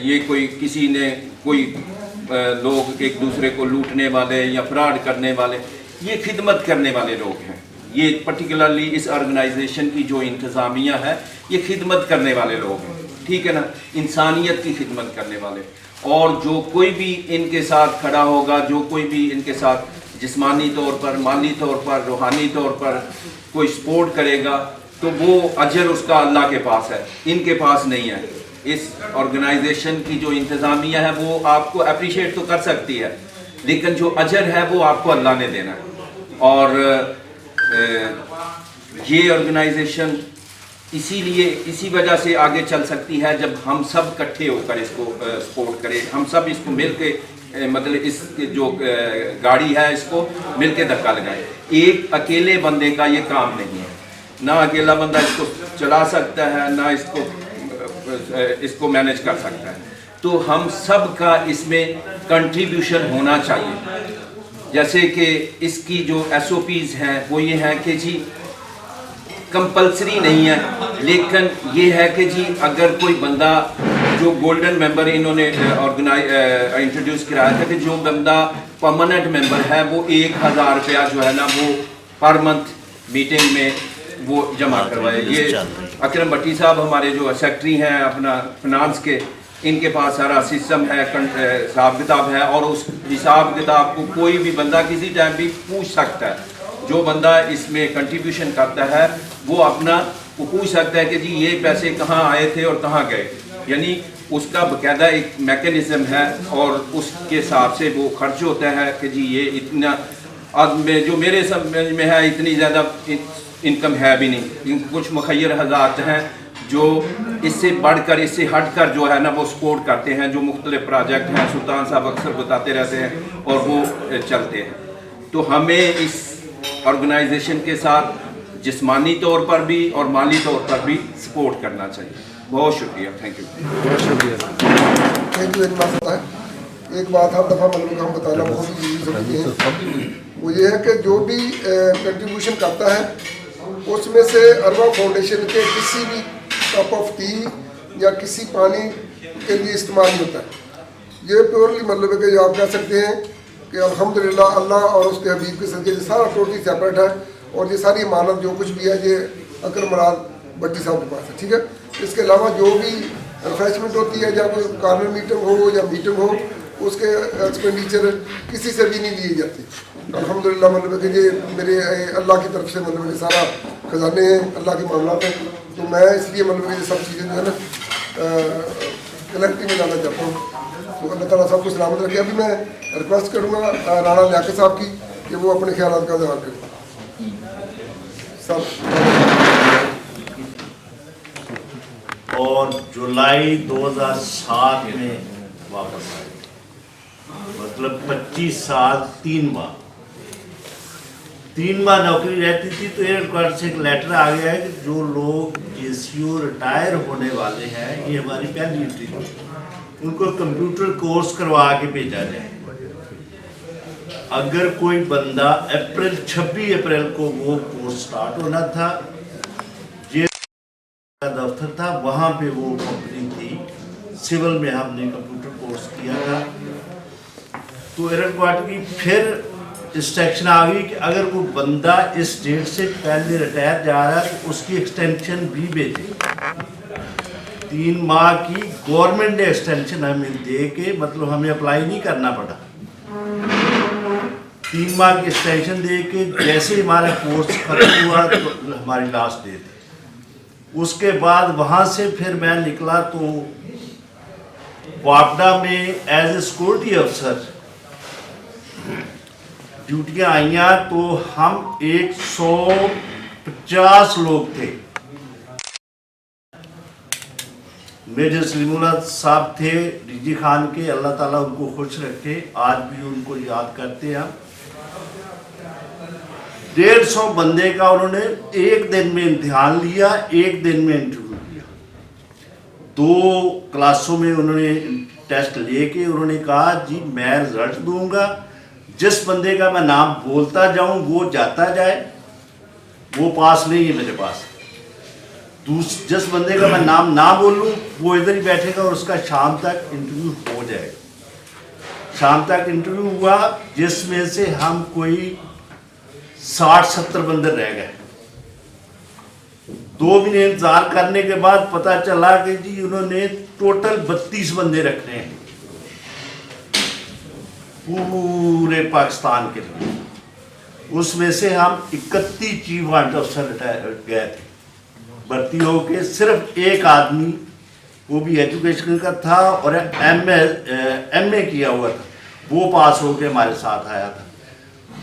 یہ کوئی کسی نے کوئی لوگ ایک دوسرے کو لوٹنے والے یا فراڈ کرنے والے، یہ خدمت کرنے والے لوگ ہیں. یہ پرٹیکولرلی اس آرگنائزیشن کی جو انتظامیہ ہے یہ خدمت کرنے والے لوگ ہیں، ٹھیک ہے نا، انسانیت کی خدمت کرنے والے. اور جو کوئی بھی ان کے ساتھ کھڑا ہوگا، جو کوئی بھی ان کے ساتھ جسمانی طور پر، مالی طور پر، روحانی طور پر کوئی سپورٹ کرے گا تو وہ اجر اس کا اللہ کے پاس ہے، ان کے پاس نہیں ہے. اس آرگنائزیشن کی جو انتظامیہ ہے وہ آپ کو اپریشیٹ تو کر سکتی ہے لیکن جو اجر ہے وہ آپ کو اللہ نے دینا ہے. اور یہ آرگنائزیشن اسی وجہ سے آگے چل سکتی ہے جب ہم سب اکٹھے ہو کر اس کو سپورٹ کریں، ہم سب اس کو مل کے مطلب اس جو گاڑی ہے اس کو مل کے دھکا لگائیں. ایک اکیلے بندے کا یہ کام نہیں ہے، نہ اکیلا بندہ اس کو چلا سکتا ہے نہ اس کو مینیج کر سکتا ہے. تو ہم سب کا اس میں کنٹریبیوشن ہونا چاہیے. جیسے کہ اس کی جو SOPs ہیں وہ یہ ہے کہ جی کمپلسری نہیں ہے لیکن یہ ہے کہ جی اگر کوئی بندہ جو گولڈن ممبر انہوں نے انٹروڈیوس کرایا تھا کہ جو بندہ پرماننٹ ممبر ہے وہ 1000 روپیہ جو ہے نا وہ پر منتھ میٹنگ میں وہ جمع کروائے. یہ اکرم بٹی صاحب ہمارے جو سیکٹری ہیں اپنا فنانس کے، ان کے پاس سارا سسٹم ہے، حساب کتاب ہے اور اس حساب کتاب کو کوئی بھی بندہ کسی ٹائم بھی پوچھ سکتا ہے. جو بندہ اس میں کنٹریبیوشن کرتا ہے وہ اپنا وہ پوچھ سکتا ہے کہ جی یہ پیسے کہاں آئے تھے اور کہاں گئے. یعنی اس کا باقاعدہ ایک میکینزم ہے اور اس کے حساب سے وہ خرچ ہوتا ہے کہ جی یہ اتنا جو میرے سمجھ میں ہے اتنی زیادہ انکم ہے بھی نہیں. کچھ مخیر حضرات ہیں جو اس سے بڑھ کر اس سے ہٹ کر جو ہے نا وہ سپورٹ کرتے ہیں، جو مختلف پروجیکٹ ہیں سلطان صاحب اکثر بتاتے رہتے ہیں اور وہ چلتے ہیں. تو ہمیں اس آرگنائزیشن کے ساتھ جسمانی طور پر بھی اور مالی طور پر بھی سپورٹ کرنا چاہیے. بہت شکریہ. Thank you. بہت شکریہ. Thank you. ایک بات ہر دفعہ مطلب ہم بتانا بہت ضروری ہے، وہ یہ ہے کہ جو بھی کنٹریبیوشن کرتا ہے اس میں سے اربا فاؤنڈیشن کے کسی بھی کپ آف ٹی یا کسی پانی کے لیے استعمال نہیں ہوتا ہے. یہ پیورلی مطلب ہے کہ آپ کہہ سکتے ہیں کہ अल्हम्दुलिल्लाह अल्लाह और उसके हबीब के सदक़े सारा टोटली सेपरेट है और ये सारी मानत जो कुछ भी है ये अकल मराद भट्टी साहब के पास है, ठीक है। इसके अलावा जो भी रिफ्रेशमेंट होती है या कोई कार्नर मीटिंग हो या मीटिंग हो उसके एक्सपेंडिचर किसी से भी नहीं लिए जाते। अल्हम्दुलिल्लाह मतलब कि ये मेरे अल्लाह की तरफ से मतलब कि सारा खजाने हैं, अल्लाह के मामला हैं, तो मैं इसलिए मतलब कि ये सब चीज़ें जो है ना कलेक्टिव में लाना चाहता हूँ। तो अल्लाह ताला सबको सलामत रखे। अभी मैं रिक्वेस्ट करूँगा राणा लियाकत साहब की कि वो अपने ख्यालात का इज़हार करें। सब और जुलाई 2007 में वापस आए, मतलब 25 साल 3 माह नौकरी रहती थी। तो एयरक्राफ्ट से एक लेटर आ गया है कि जो लोग JCO रिटायर होने वाले हैं, ये हमारी पहली एंट्री थी, उनको कंप्यूटर कोर्स करवा के भेजा जाए। अगर कोई बंदा 26 अप्रैल को वो कोर्स स्टार्ट होना था, दफ्तर था वहाँ पे वो कंपनी थी, सिविल में हमने कंप्यूटर कोर्स किया था। तो एयरक्राफ्ट की फिर इंस्ट्रक्शन आ गई कि अगर वो बंदा इस डेट से पहले रिटायर जा रहा है तो उसकी एक्सटेंशन भी भेजे। 3 माह की गवर्नमेंट ने एक्सटेंशन हमें दे के, मतलब हमें अप्लाई नहीं करना पड़ा, 3 माह की एक्सटेंशन दे के जैसे हमारा कोर्स खत्म हुआ तो हमारी लास्ट डे थी। उसके बाद वहाँ से फिर मैं निकला तो वापडा में एज ए सिक्योरिटी अफसर ड्यूटियाँ आईयाँ, तो हम 150 लोग थे। मेजर सलीमुल्लाह साहब थे रिजी खान के, अल्लाह ताला उनको खुश रखे, आज भी उनको याद करते हैं। 150 बंदे का उन्होंने एक दिन में इम्तिहान लिया, एक दिन में इंटरव्यू लिया। 2 क्लासों में उन्होंने टेस्ट लेके उन्होंने कहा जी मैं रिजल्ट दूंगा, जिस बंदे का मैं नाम बोलता जाऊं वो जाता जाए, वो पास नहीं है मेरे पास। जिस बंदे का मैं नाम ना बोलूं वो इधर ही बैठेगा और उसका शाम तक इंटरव्यू हो जाएगा। शाम तक इंटरव्यू हुआ, जिसमें से हम कोई 60-70 बंदे रह गए। 2 महीने इंतजार करने के बाद पता चला कि जी उन्होंने टोटल 32 बंदे रखने हैं पूरे पाकिस्तान के लिए। उसमें से हम 31 चीफ वारंट अफसर रिटायर गए थे भर्ती होके। सिर्फ एक आदमी, वो भी एजुकेशन का था और MA किया हुआ था, वो पास होके हमारे साथ आया था।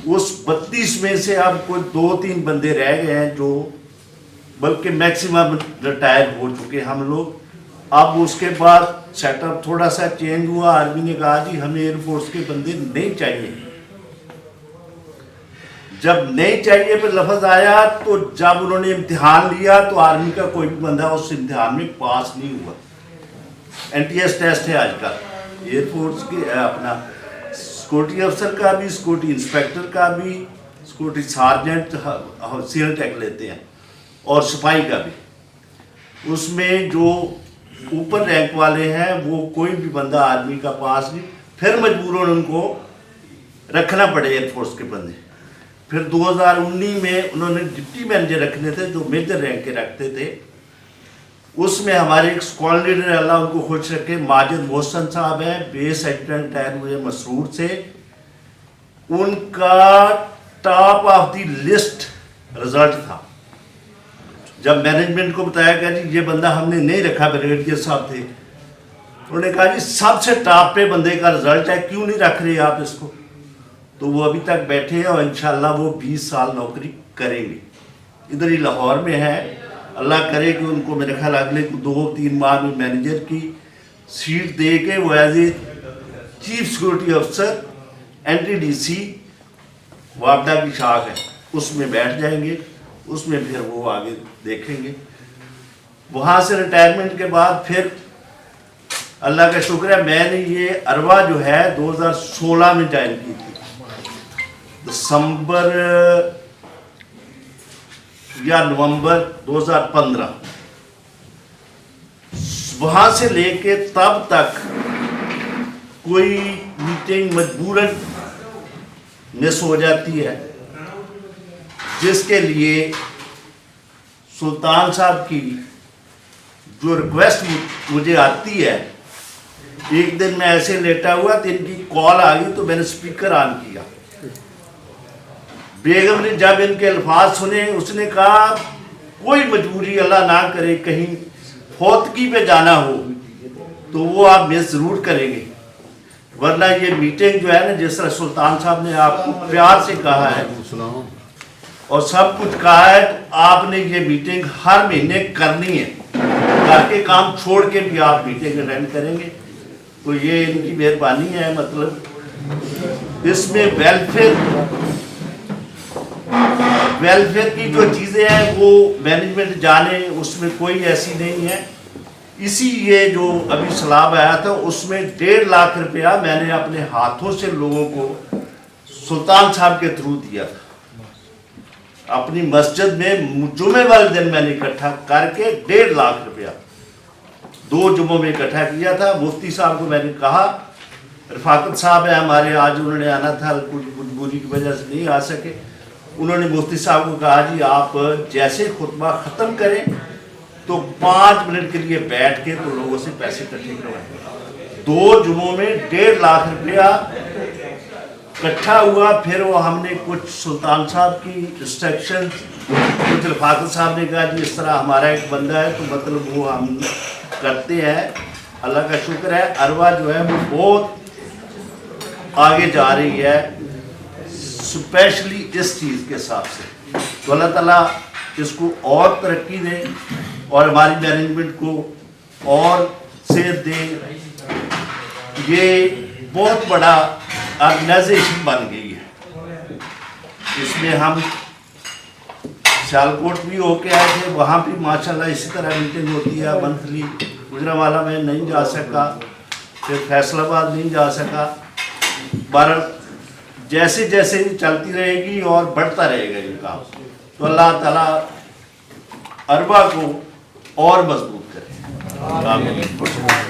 उस 32 में से अब कोई 2-3 बंदे रह गए हैं जो, बल्कि मैक्सिमम रिटायर हो चुके हम लोग। अब उसके बाद सेटअप थोड़ा सा चेंज हुआ, आर्मी ने कहा जी हमें एयरफोर्स के बंदे नहीं चाहिए। जब नहीं चाहिए पर लफ्ज़ आया, तो जब उन्होंने इम्तिहान लिया तो आर्मी का कोई भी बंदा उस इम्तिहान में पास नहीं हुआ। NTS टेस्ट है आजकल एयरफोर्स के, अपना सिक्योरिटी अफसर का भी, सिक्योरिटी इंस्पेक्टर का भी, सिक्योरिटी सार्जेंट सीनियर टेक लेते हैं, और सिपाही का भी। उसमें जो ऊपर रैंक वाले हैं वो कोई भी बंदा आर्मी का पास नहीं, फिर मजबूरन उनको रखना पड़े एयरफोर्स के बंदे। फिर 2019 में उन्होंने डिप्टी मैनेजर रखने थे जो मेजर रैंक के रखते थे। उसमें हमारे एक स्क्वाड लीडर, अल्लाह उनको खुश रखे, माजिद मोहसन साहब हैं, बेस एडजटेंट रिटायर हुए मसरूर से। उनका top of the list result था। जब मैनेजमेंट को बताया गया जी ये बंदा हमने नहीं रखा, ब्रिगेडियर साहब थे, उन्होंने कहा जी सबसे टॉप पे बंदे का रिजल्ट है, क्यों नहीं रख रहे आप इसको। तो वो अभी तक बैठे हैं और इंशाल्लाह वो 20 साल नौकरी करेंगे। इधर ही लाहौर में है, अल्लाह करे कि उनको मेरे ख्याल अगले 2-3 माह में मैनेजर की सीट दे के वो एज ए चीफ सिक्योरिटी अफसर NTDC वापडा की शाख है उसमें बैठ जाएंगे। उसमें फिर वो आगे देखेंगे। वहाँ से रिटायरमेंट के बाद फिर अल्लाह का शुक्र है मैंने ये अरवा जो है 2016 में ज्वाइन की थी, दिसंबर या नवंबर 2015। वहाँ से लेके तब तक कोई मीटिंग मजबूरन मिस हो जाती है, जिसके लिए सुल्तान साहब की जो रिक्वेस्ट मुझे आती है, एक दिन मैं ऐसे लेटा हुआ तो इनकी कॉल आ गई तो मैंने स्पीकर ऑन किया। बेगम ने जब इनके अल्फाज सुने, उसने कहा कोई मजबूरी अल्लाह ना करे कहीं फौतगी पे जाना हो तो वो आप मिस ज़रूर करेंगे, वरना ये मीटिंग जो है ना, जिस तरह सुल्तान साहब ने आपको प्यार से कहा है और सब कुछ कहा है, तो आपने ये मीटिंग हर महीने करनी है, घर के काम छोड़ के भी आप मीटिंग अटेंड करेंगे। तो ये इनकी मेहरबानी है। मतलब इसमें वेलफेयर की जो चीज़ें हैं वो मैनेजमेंट जाने, उसमें कोई ऐसी नहीं है। इसी ये जो अभी सलाब आया था उसमें 1.5 लाख रुपया मैंने अपने हाथों से लोगों को सुल्तान साहब के थ्रू दिया था। अपनी मस्जिद में जुमे वाले दिन मैंने इकट्ठा करके 1.5 लाख रुपया 2 जुम्मों में इकट्ठा किया था। मुफ्ती साहब को मैंने कहा, रफाकत साहब है हमारे, आज उन्होंने आना था, कुछ मजबूरी की वजह से नहीं आ सके। उन्होंने मुफ्ती साहब को कहा जी आप जैसे खुतबा ख़त्म करें तो 5 मिनट के लिए बैठ के तो लोगों से पैसे इकट्ठे करवाएं। 2 जुम्मों में 1.5 लाख रुपया इकट्ठा हुआ। फिर वो हमने कुछ सुल्तान साहब की इंस्ट्रक्शन, कुछ रफाकत साहब ने कहा जी इस तरह हमारा एक बंदा है, तो मतलब वो हम करते हैं। अल्लाह का शुक्र है, अरवा जो है वो बहुत आगे जा रही है, स्पेशली इस चीज़ के हिसाब से। तो अल्लाह ताला इसको और तरक्की दे और हमारी मैनेजमेंट को और सेहत दे। ये बहुत बड़ा ऑर्गेनाइजेशन बन गई है। इसमें हम सियालकोट भी होके आए थे, वहाँ भी माशाल्लाह इसी तरह मीटिंग होती है मंथली। गुजरांवाला में नहीं जा सका, फिर फैसलाबाद नहीं जा सका। बहरहाल जैसे जैसे चलती रहेगी और बढ़ता रहेगा ये काम। तो अल्लाह ताला अरबा को और मजबूत करे।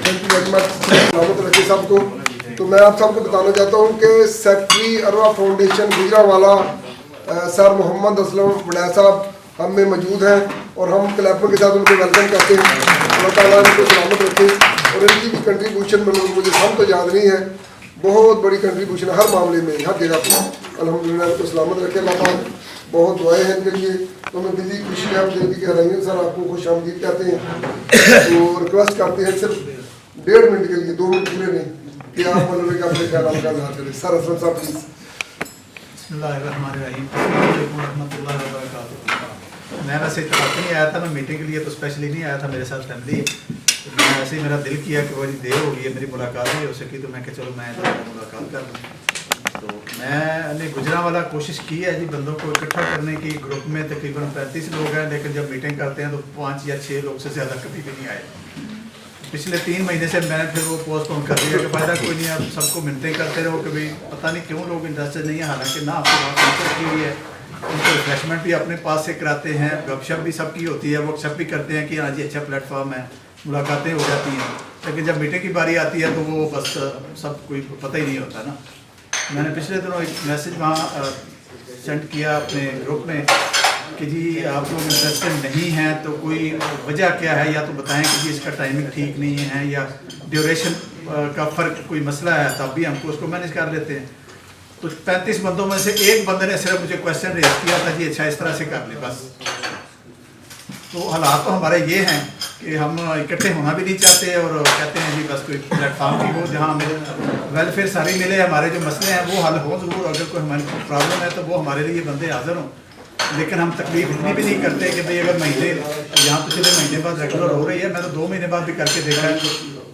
थैंक यू वेरी मच सलामत रखे सबको। तो मैं आप सबको बताना चाहता हूँ कि सेक्रेटरी अरवा फाउंडेशन गुजरांवाला सर मोहम्मद असलम बड़ा साहब हम में मौजूद हैं और हम क्लैपर के साथ उनको वेलकम करते हैं। अल्लाह ताला इनको सलामत रखे और इनकी भी कंट्रीब्यूशन मुझे सब तो याद नहीं है, बहुत बड़ी कंट्रीब्यूशन हर मामले में, हर जगह पर। अल्हम्दुलिल्लाह इनको सलामत रखे अल्लाह पाक। बहुत दुआएं हैं इनके लिए। तो मैं दिल्ली खुशी आप दिल की कह रही हूँ सर, आपको खुश आमदीद कहते हैं। तो रिक्वेस्ट करते हैं सिर्फ 1.5 मिनट के लिए, 2 मिनट पूरे नहीं, कि आप मनोरे का अपने ख्याल का इजहार करें। सर असलम साहब प्लीज़। बिस्मिल्लाहिर्रहमानिर्रहीम। रहमतुल्लाहि व बरकातुहू। मैं वैसे इत्तफाक़ नहीं आया था, मैं मीटिंग के लिए तो स्पेशली नहीं आया था, मेरे साथ फैमिली है। मैं ऐसे ही मेरा दिल किया कि बड़ी देर हो गई है, मेरी मुलाकात नहीं हो सकी, तो मैं कहा चलो मैं मुलाकात कर लूँ। तो मैंने गुजरांवाला कोशिश की है जी बंदों को इकट्ठा करने की। ग्रुप में तकरीबन 35 लोग हैं, लेकिन जब मीटिंग करते हैं तो 5 या 6 लोग से ज़्यादा कभी भी नहीं आए। पिछले 3 महीने से मैंने फिर वो पोस्टपोन कर दिया कि फ़ायदा कोई नहीं, आप सबको मिलते करते रहो। कभी पता नहीं क्यों लोग इंटरेस्टेड नहीं है, हालांकि ना आपको वहाँ कल्चर की हुई है। उनको रिफ्रेशमेंट भी अपने पास से कराते हैं, गपशप भी सबकी होती है, वर्कशॉप भी करते हैं कि हाँ जी अच्छा प्लेटफॉर्म है, मुलाकातें हो जाती हैं। लेकिन जब मीटिंग की बारी आती है तो वो बस सब कोई पता ही नहीं होता ना। मैंने पिछले दिनों एक मैसेज वहाँ सेंड किया अपने ग्रुप में कि जी आप लोग इंटरेस्टेड नहीं हैं तो कोई वजह क्या है, या तो बताएं कि जी इसका टाइमिंग ठीक नहीं है या ड्यूरेशन का फ़र्क कोई मसला है, तब भी हमको उसको मैनेज कर लेते हैं। तो 35 बंदों में से एक बंदे ने सिर्फ मुझे क्वेश्चन रेज किया था जी अच्छा इस तरह से कर ले बस। तो हालात तो हमारे ये हैं कि हम इकट्ठे होना भी नहीं चाहते और कहते हैं जी बस कोई प्लेटफॉर्म भी हो जहाँ हमें वेलफेयर सारी मिले, हमारे जो मसले हैं वो हल हो ज़रूर। अगर कोई हमारी प्रॉब्लम है तो वो हमारे लिए बंदे हाजिर हों। लेकिन हम तकलीफ इतनी भी नहीं करते कि भाई अगर महीने यहाँ तो चले महीने बाद रेगुलर हो रही है, मैं तो 2 महीने बाद भी करके देखा है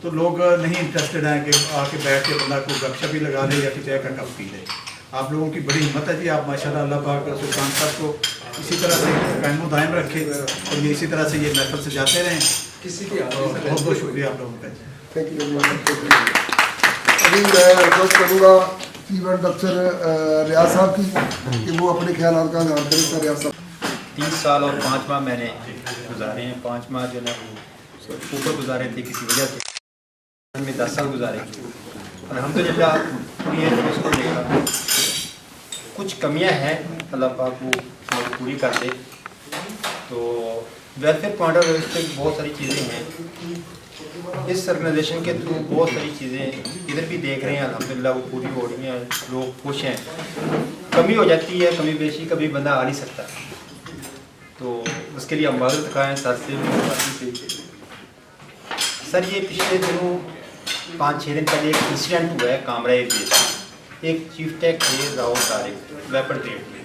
तो लोग नहीं इंटरेस्टेड हैं कि आके बैठ के बंदा कोई गपशप भी लगा ले या कि चाय का कप पी ले। आप लोगों की बड़ी हिम्मत है जी, आप माशाल्लाह अल्लाह पाक सुल्तान साहब को इसी तरह से कायम दायम रखे और ये इसी तरह से ये महफिल से जाते रहें। किसी की बहुत बहुत शुक्रिया आप लोगों का। Thank you. अभी मैं रिक्वेस्ट करूँगा इवेंट अफसर रियाज साहब की कि वो अपने ख्याल का इजहार करें। सर रियाज साहब। 30 साल और 5 माह मैंने गुजारे हैं। 5 माह जो है ऊपर गुजारे थे किसी वजह से, में 10 साल गुजारे और हम तो जब एयरफोर्स को देखा कुछ कमियां हैं, अल्लाह पाक वो पूरी कर दे। तो वेलफेयर पॉइंट ऑफ व्यू से बहुत सारी चीज़ें हैं, इस ऑर्गेनाइजेशन के थ्रू बहुत सारी चीज़ें इधर भी देख रहे हैं, अल्हम्दुलिल्लाह वो पूरी हो रही हैं, लोग खुश हैं। कमी हो जाती है, कमी बेशी, कभी बंदा आ नहीं सकता, तो उसके लिए हम माजरत खाएँ सर से। सर ये पिछले दिनों 5-6 दिन पहले एक इंसिडेंट हुआ है कामरा एरिया, एक चीफ टेक थे राहुल तारिक वेपन ट्रेड में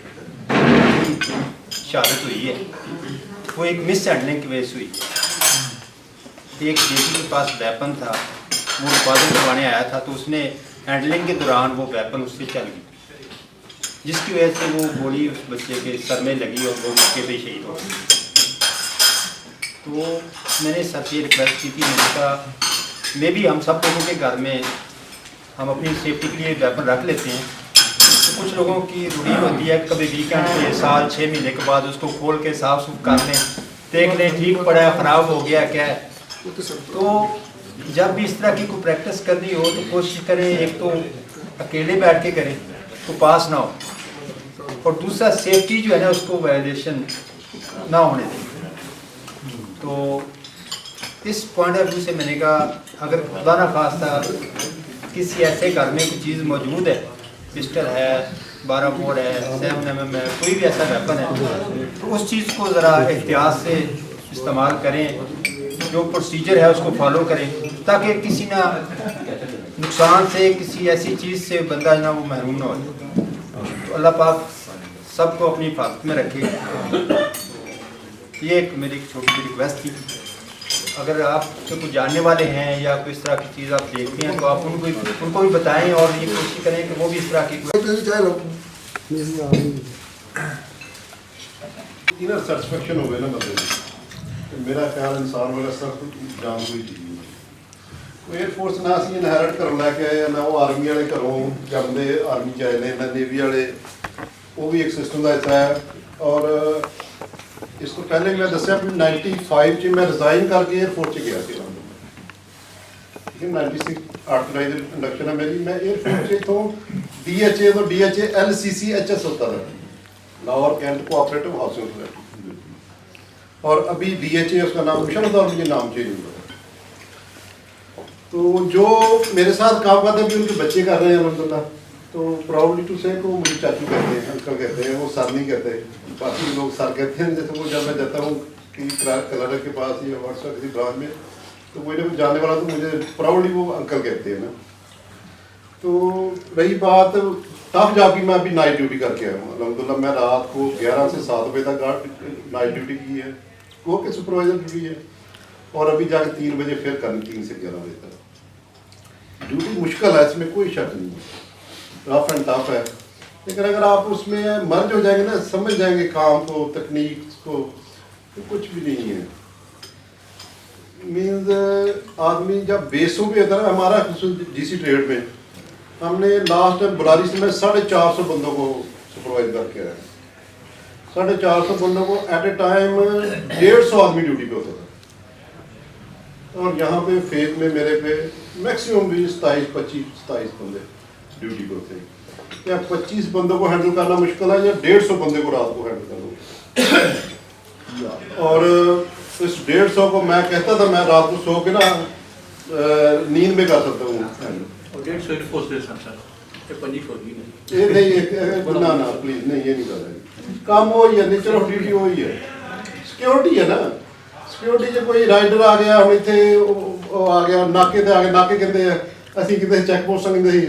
शहादत हुई है। वो एक मिस हैंडलिंग की वजह से हुई। एक बेटी के पास वेपन था, वो हिफाजत करवाने आया था, तो उसने हैंडलिंग के दौरान वो वेपन उससे चल गई, जिसकी वजह से वो गोली उस बच्चे के सर में लगी और वो मौके पे शहीद हो गई। तो मैंने सर से रिक्वेस्ट की थी, मैंने कहा मे भी हम सब लोगों के घर में हम अपनी सेफ्टी के लिए वेपन रख लेते हैं, तो कुछ लोगों की रूटीन होती है कभी वीकेंड पे 7-6 महीने के बाद उसको खोल के साफ सुफ कर लें, देख लें ठीक पड़ा है, ख़राब हो गया क्या है। तो जब भी इस तरह की कोई प्रैक्टिस करनी हो तो कोशिश करें, एक तो अकेले बैठ के करें तो पास ना हो, और दूसरा सेफ्टी जो है ना उसको वायलेशन ना होने दें। तो इस पॉइंट ऑफ व्यू से मैंने कहा अगर खुदा ना खास्ता किसी ऐसे घर में कोई चीज़ मौजूद है, पिस्टल है, 12 बोर है, 7mm है, कोई भी ऐसा वेपन है, तो उस चीज़ को ज़रा एहतियात से इस्तेमाल करें, जो प्रोसीजर है उसको फॉलो करें, ताकि किसी ना नुकसान से, किसी ऐसी चीज़ से बंदा ना वो महरूम ना हो। तो अल्लाह पाक सबको अपनी हिफाजत में रखे। ये एक मेरी छोटी सी रिक्वेस्ट थी, अगर आप जो कुछ जानने वाले हैं या कोई इस तरह की चीज़ आप देखते हैं तो आप उनको भी बताएं और ये कोशिश करें कि वो भी इस तरह की इनर सेटिस्फेक्शन हो गए ना बंदे को। मेरा ख्याल इंसान वाला सब जान कोई चीज़ नहीं। एयरफोर्स ना असी इनहेरिट कर लैके आए ना, वो आर्मी वाले घरों जमदे आर्मी च आए ने, ना नेवी वाले, वो भी एक सिस्टम का हिस्सा है। और इस तो पहले मैं दसिया 95 च मैं रिजाइन करके एयरफोर्स गया ਸੀ। 96 ऑर्गेनाइजर इंडक्शन है मेरी। मैं एयरफोर्स से तो DHA तो DHA LCC HS होता था, Lahore cantt cooperative housing society, और अभी DHA उसका नाम मुशर्रफ और मुझे नाम चेंज हुआ। तो जो मेरे साथ काम करते हैं भी उनके बच्चे कर रहे हैं अल्हम्दुलिल्लाह, तो प्राउडली टू से को मुझे चाचू कहते हैं, अंकल कहते हैं, वो सर नहीं कहते, बाकी लोग सर कहते हैं। जैसे वो जब मैं जाता हूँ कि कलर के पास या व्हाट्सएप किसी ब्रांच में, तो कोई ना कोई जाने वाला तो मुझे प्राउडली वो अंकल कहते हैं ना। तो रही बात टफ जॉब की, मैं अभी नाइट ड्यूटी करके आया हूँ अल्हम्दुलिल्लाह। मैं रात को 11 से 7 बजे तक नाइट ड्यूटी की है, वो के सुपरवाइजर ड्यूटी है, और अभी जाके 3 बजे फिर करनी, 3 से 11 बजे तक ड्यूटी। मुश्किल है, इसमें कोई शक नहीं है, रफ एंड टफ है, लेकिन अगर आप उसमें मर्ज हो जाएंगे ना, समझ जाएंगे काम को, तकनीक को, तो कुछ भी नहीं है। मीन्स आदमी जब बेसों पे होता है ना, हमारा GC ट्रेड में हमने लास्ट टाइम बुलारी से मैं 450 बंदों को सुपरवाइज करके आया। 450 बंदों को एट ए टाइम 150 आदमी ड्यूटी पे होता था, और यहाँ पे फेज में मेरे पे मैक्सिमम भी 27 बंदे ड्यूटी पे होते हैं। या 25 बंदों को हैंडल करना मुश्किल है, या 150 बंदे को रात को हैंडल करना। और इस 150 को मैं कहता था मैं रात को सो के ना नींद में कर सकता हूँ। 150 ना ना प्लीज नहीं, ये नहीं कर रहे, काम वो ही है, नेचर ऑफ ड्यूटी वो ही है। सिक्योरिटी है ना, सिक्योरिटी जो कोई राइडर आ गया हम इतने आ गया नाके ते आ गया, नाके कहते हैं ਅਸੀਂ ਕਿਤੇ ਚੈੱਕ ਪੋਸਟਾਂ ਕਹਿੰਦੇ ਸੀ,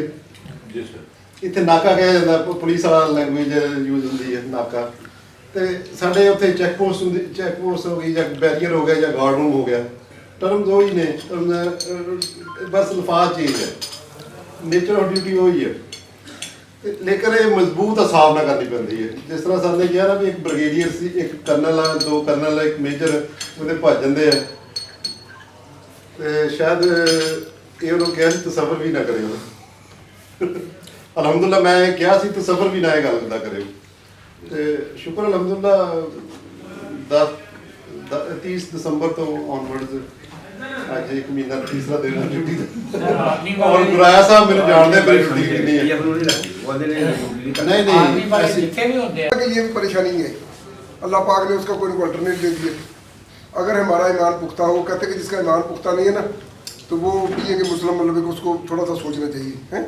ਇੱਥੇ ਨਾਕਾ ਕਿਹਾ ਜਾਂਦਾ, ਪੁਲਿਸ ਵਾਲਾ ਲੈਂਗੁਏਜ ਯੂਜ਼ ਹੁੰਦੀ ਹੈ ਨਾਕਾ। ਤੇ ਸਾਡੇ ਉੱਥੇ ਚੈੱਕ ਪੋਸਟ ਹੁੰਦੀ, ਚੈੱਕ ਪੋਸਟ ਹੋ ਗਈ ਜਾਂ ਬੈਰੀਅਰ ਹੋ ਗਿਆ ਜਾਂ ਗਾਰਡ ਰੂਮ ਹੋ ਗਿਆ, ਟਰਮਜ਼ ਉਹੀ ਨੇ, ਬਸ ਲਫਾਜ਼ ਚੇਂਜ ਹੈ, ਨੇਚਰ ਆਫ ਡਿਊਟੀ ਉਹੀ ਹੈ। ਲੇਕਿਨ ਇਹ ਮਜ਼ਬੂਤ ਹਿਸਾਬ ਨਾਲ ਕਰਨੀ ਪੈਂਦੀ ਹੈ। ਜਿਸ ਤਰ੍ਹਾਂ ਸਰ ਨੇ ਕਿਹਾ ਨਾ ਵੀ ਇੱਕ ਬ੍ਰਿਗੇਡੀਅਰ ਸੀ, ਇੱਕ ਕਰਨਲ ਆ, 2 ਕਰਨਲ, ਇੱਕ ਮੇਜਰ, ਉਹਦੇ ਭੱਜ ਜਾਂਦੇ ਆ, ਤੇ ਸ਼ਾਇਦ ਇਹ ਉਹਨੂੰ ਕਿਹਾ ਸੀ ਤਸੱਵਰ ਵੀ ਨਾ ਕਰਿਓ। ਅਲਹਮਦੁਲਿਲਾ ਮੈਂ ਕਿਹਾ ਸੀ ਤਸੱਵਰ ਵੀ ਨਾ ਇਹ ਗੱਲ ਦਾ ਕਰਿਓ, ਤੇ ਸ਼ੁਕਰ ਅਲਹਮਦੁਲਿਲਾ 30 ਦਸੰਬਰ ਤੋਂ ਔਨਵਰਡਸ ਅੱਜ ਇੱਕ ਮਹੀਨਾ ਤੀਸਰਾ ਦਿਨ ਹੈ ਡਿਊਟੀ ਦਾ ਔਰ ਗੁਰਾਇਆ ਸਾਹਿਬ ਮੈਨੂੰ ਜਾਣਦੇ ਮੇਰੀ ਡਿਊਟੀ ਕਿੰਨੀ ਹੈ नहीं नहीं के लिए भी परेशानी है, अल्लाह पाक ने उसका कोई अल्टरनेट दे दिया। अगर हमारा ईमान पुख्ता हो, कहते कि जिसका ईमान पुख्ता नहीं है ना तो वो भी है कि मुस्लिम मतलब उसको थोड़ा सा सोचना चाहिए है।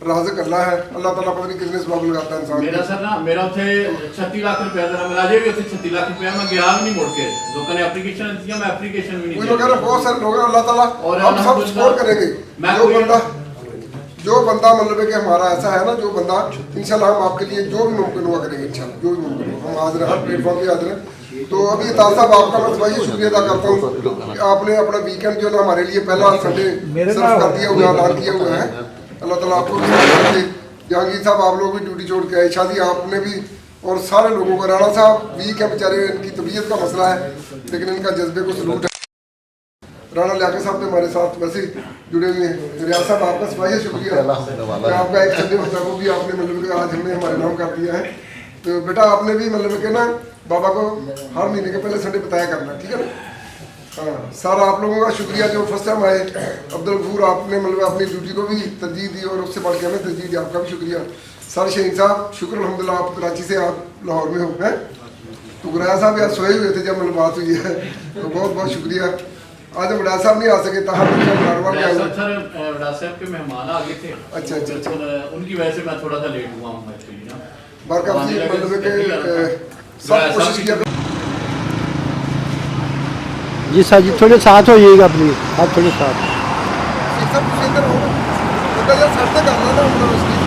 राज़िक अल्लाह है, अल्लाह ताला पता नहीं किसने सबब लगाता है इंसान मेरा सर ना मेरा उत्थे 36 लाख रुपया था, मेरा अजे भी उत्थे 36 लाख रुपया मैं गया भी नहीं मुड़ के, लोगों ने एप्लीकेशन दिया, मैं एप्लीकेशन भी नहीं कोई वगैरह बहुत सारे लोग हैं, अल्लाह ताला हम सब सपोर्ट करेंगे। जो बंदा मतलब है कि हमारा ऐसा है ना, जो बंदा इंशाल्लाह हम आपके लिए जो भी मुमकिन हुआ करेंगे, इंशाल्लाह जो भी मुमकिन हो हम हाजिर हैं, हर प्लेटफॉर्म पे हाजिर हैं। तो अभी ताज साहब आपका मैं भाई शुक्रिया अदा करता हूँ कि आपने अपना वीकेंड जो है ना हमारे लिए पहला संडे सर्व कर दिया हुआ, ऐलान किया हुआ है। अल्लाह ताला आपको भी, जहांगीर साहब आप लोग भी ड्यूटी छोड़ के आए, शादी आपने भी, और सारे लोगों को। राणा साहब वीक है बेचारे, इनकी तबीयत का मसला है लेकिन इनका जज्बे को सलूट है। राणा लियाकत साहब तो हमारे साथ वैसे जुड़े हुए हैं। रियाज साहब आपका सिपाही शुक्रिया, आपका एक संडे होता है वो भी आपने मतलब कि आज हमने हमारे नाम कर दिया है। तो बेटा आपने भी मतलब कि ना बाबा को हर महीने के पहले संडे बताया करना, ठीक है ना। हाँ, सारा आप लोगों का शुक्रिया जो फर्स्ट टाइम आए। अब्दुल गफूर आपने मतलब अपनी ड्यूटी को भी तरजीह दी और उससे बढ़ के हमें तरजीह दी, आपका भी शुक्रिया। सर शहीन साहब शुक्र अल्हम्दुलिल्लाह, आप कराची से आप लाहौर में हो हैं। तो गुराया साहब यार सोए हुए थे जब मतलब बात हुई है, तो बहुत बहुत शुक्रिया। आज वड़ा साहब नहीं आ सके, ताहम वड़ा साहब के मेहमान आ गए थे। अच्छा अच्छा अच्छा, उनकी वजह से मैं थोड़ा सा लेट हुआ हूँ एक्चुअली ना। बरकत जी मतलब के सब कोशिश किया। जी सर जी थोड़े साथ हो जाइएगा प्लीज, आप थोड़े साथ सब कुछ इधर हो, तो यार सर से करना था मतलब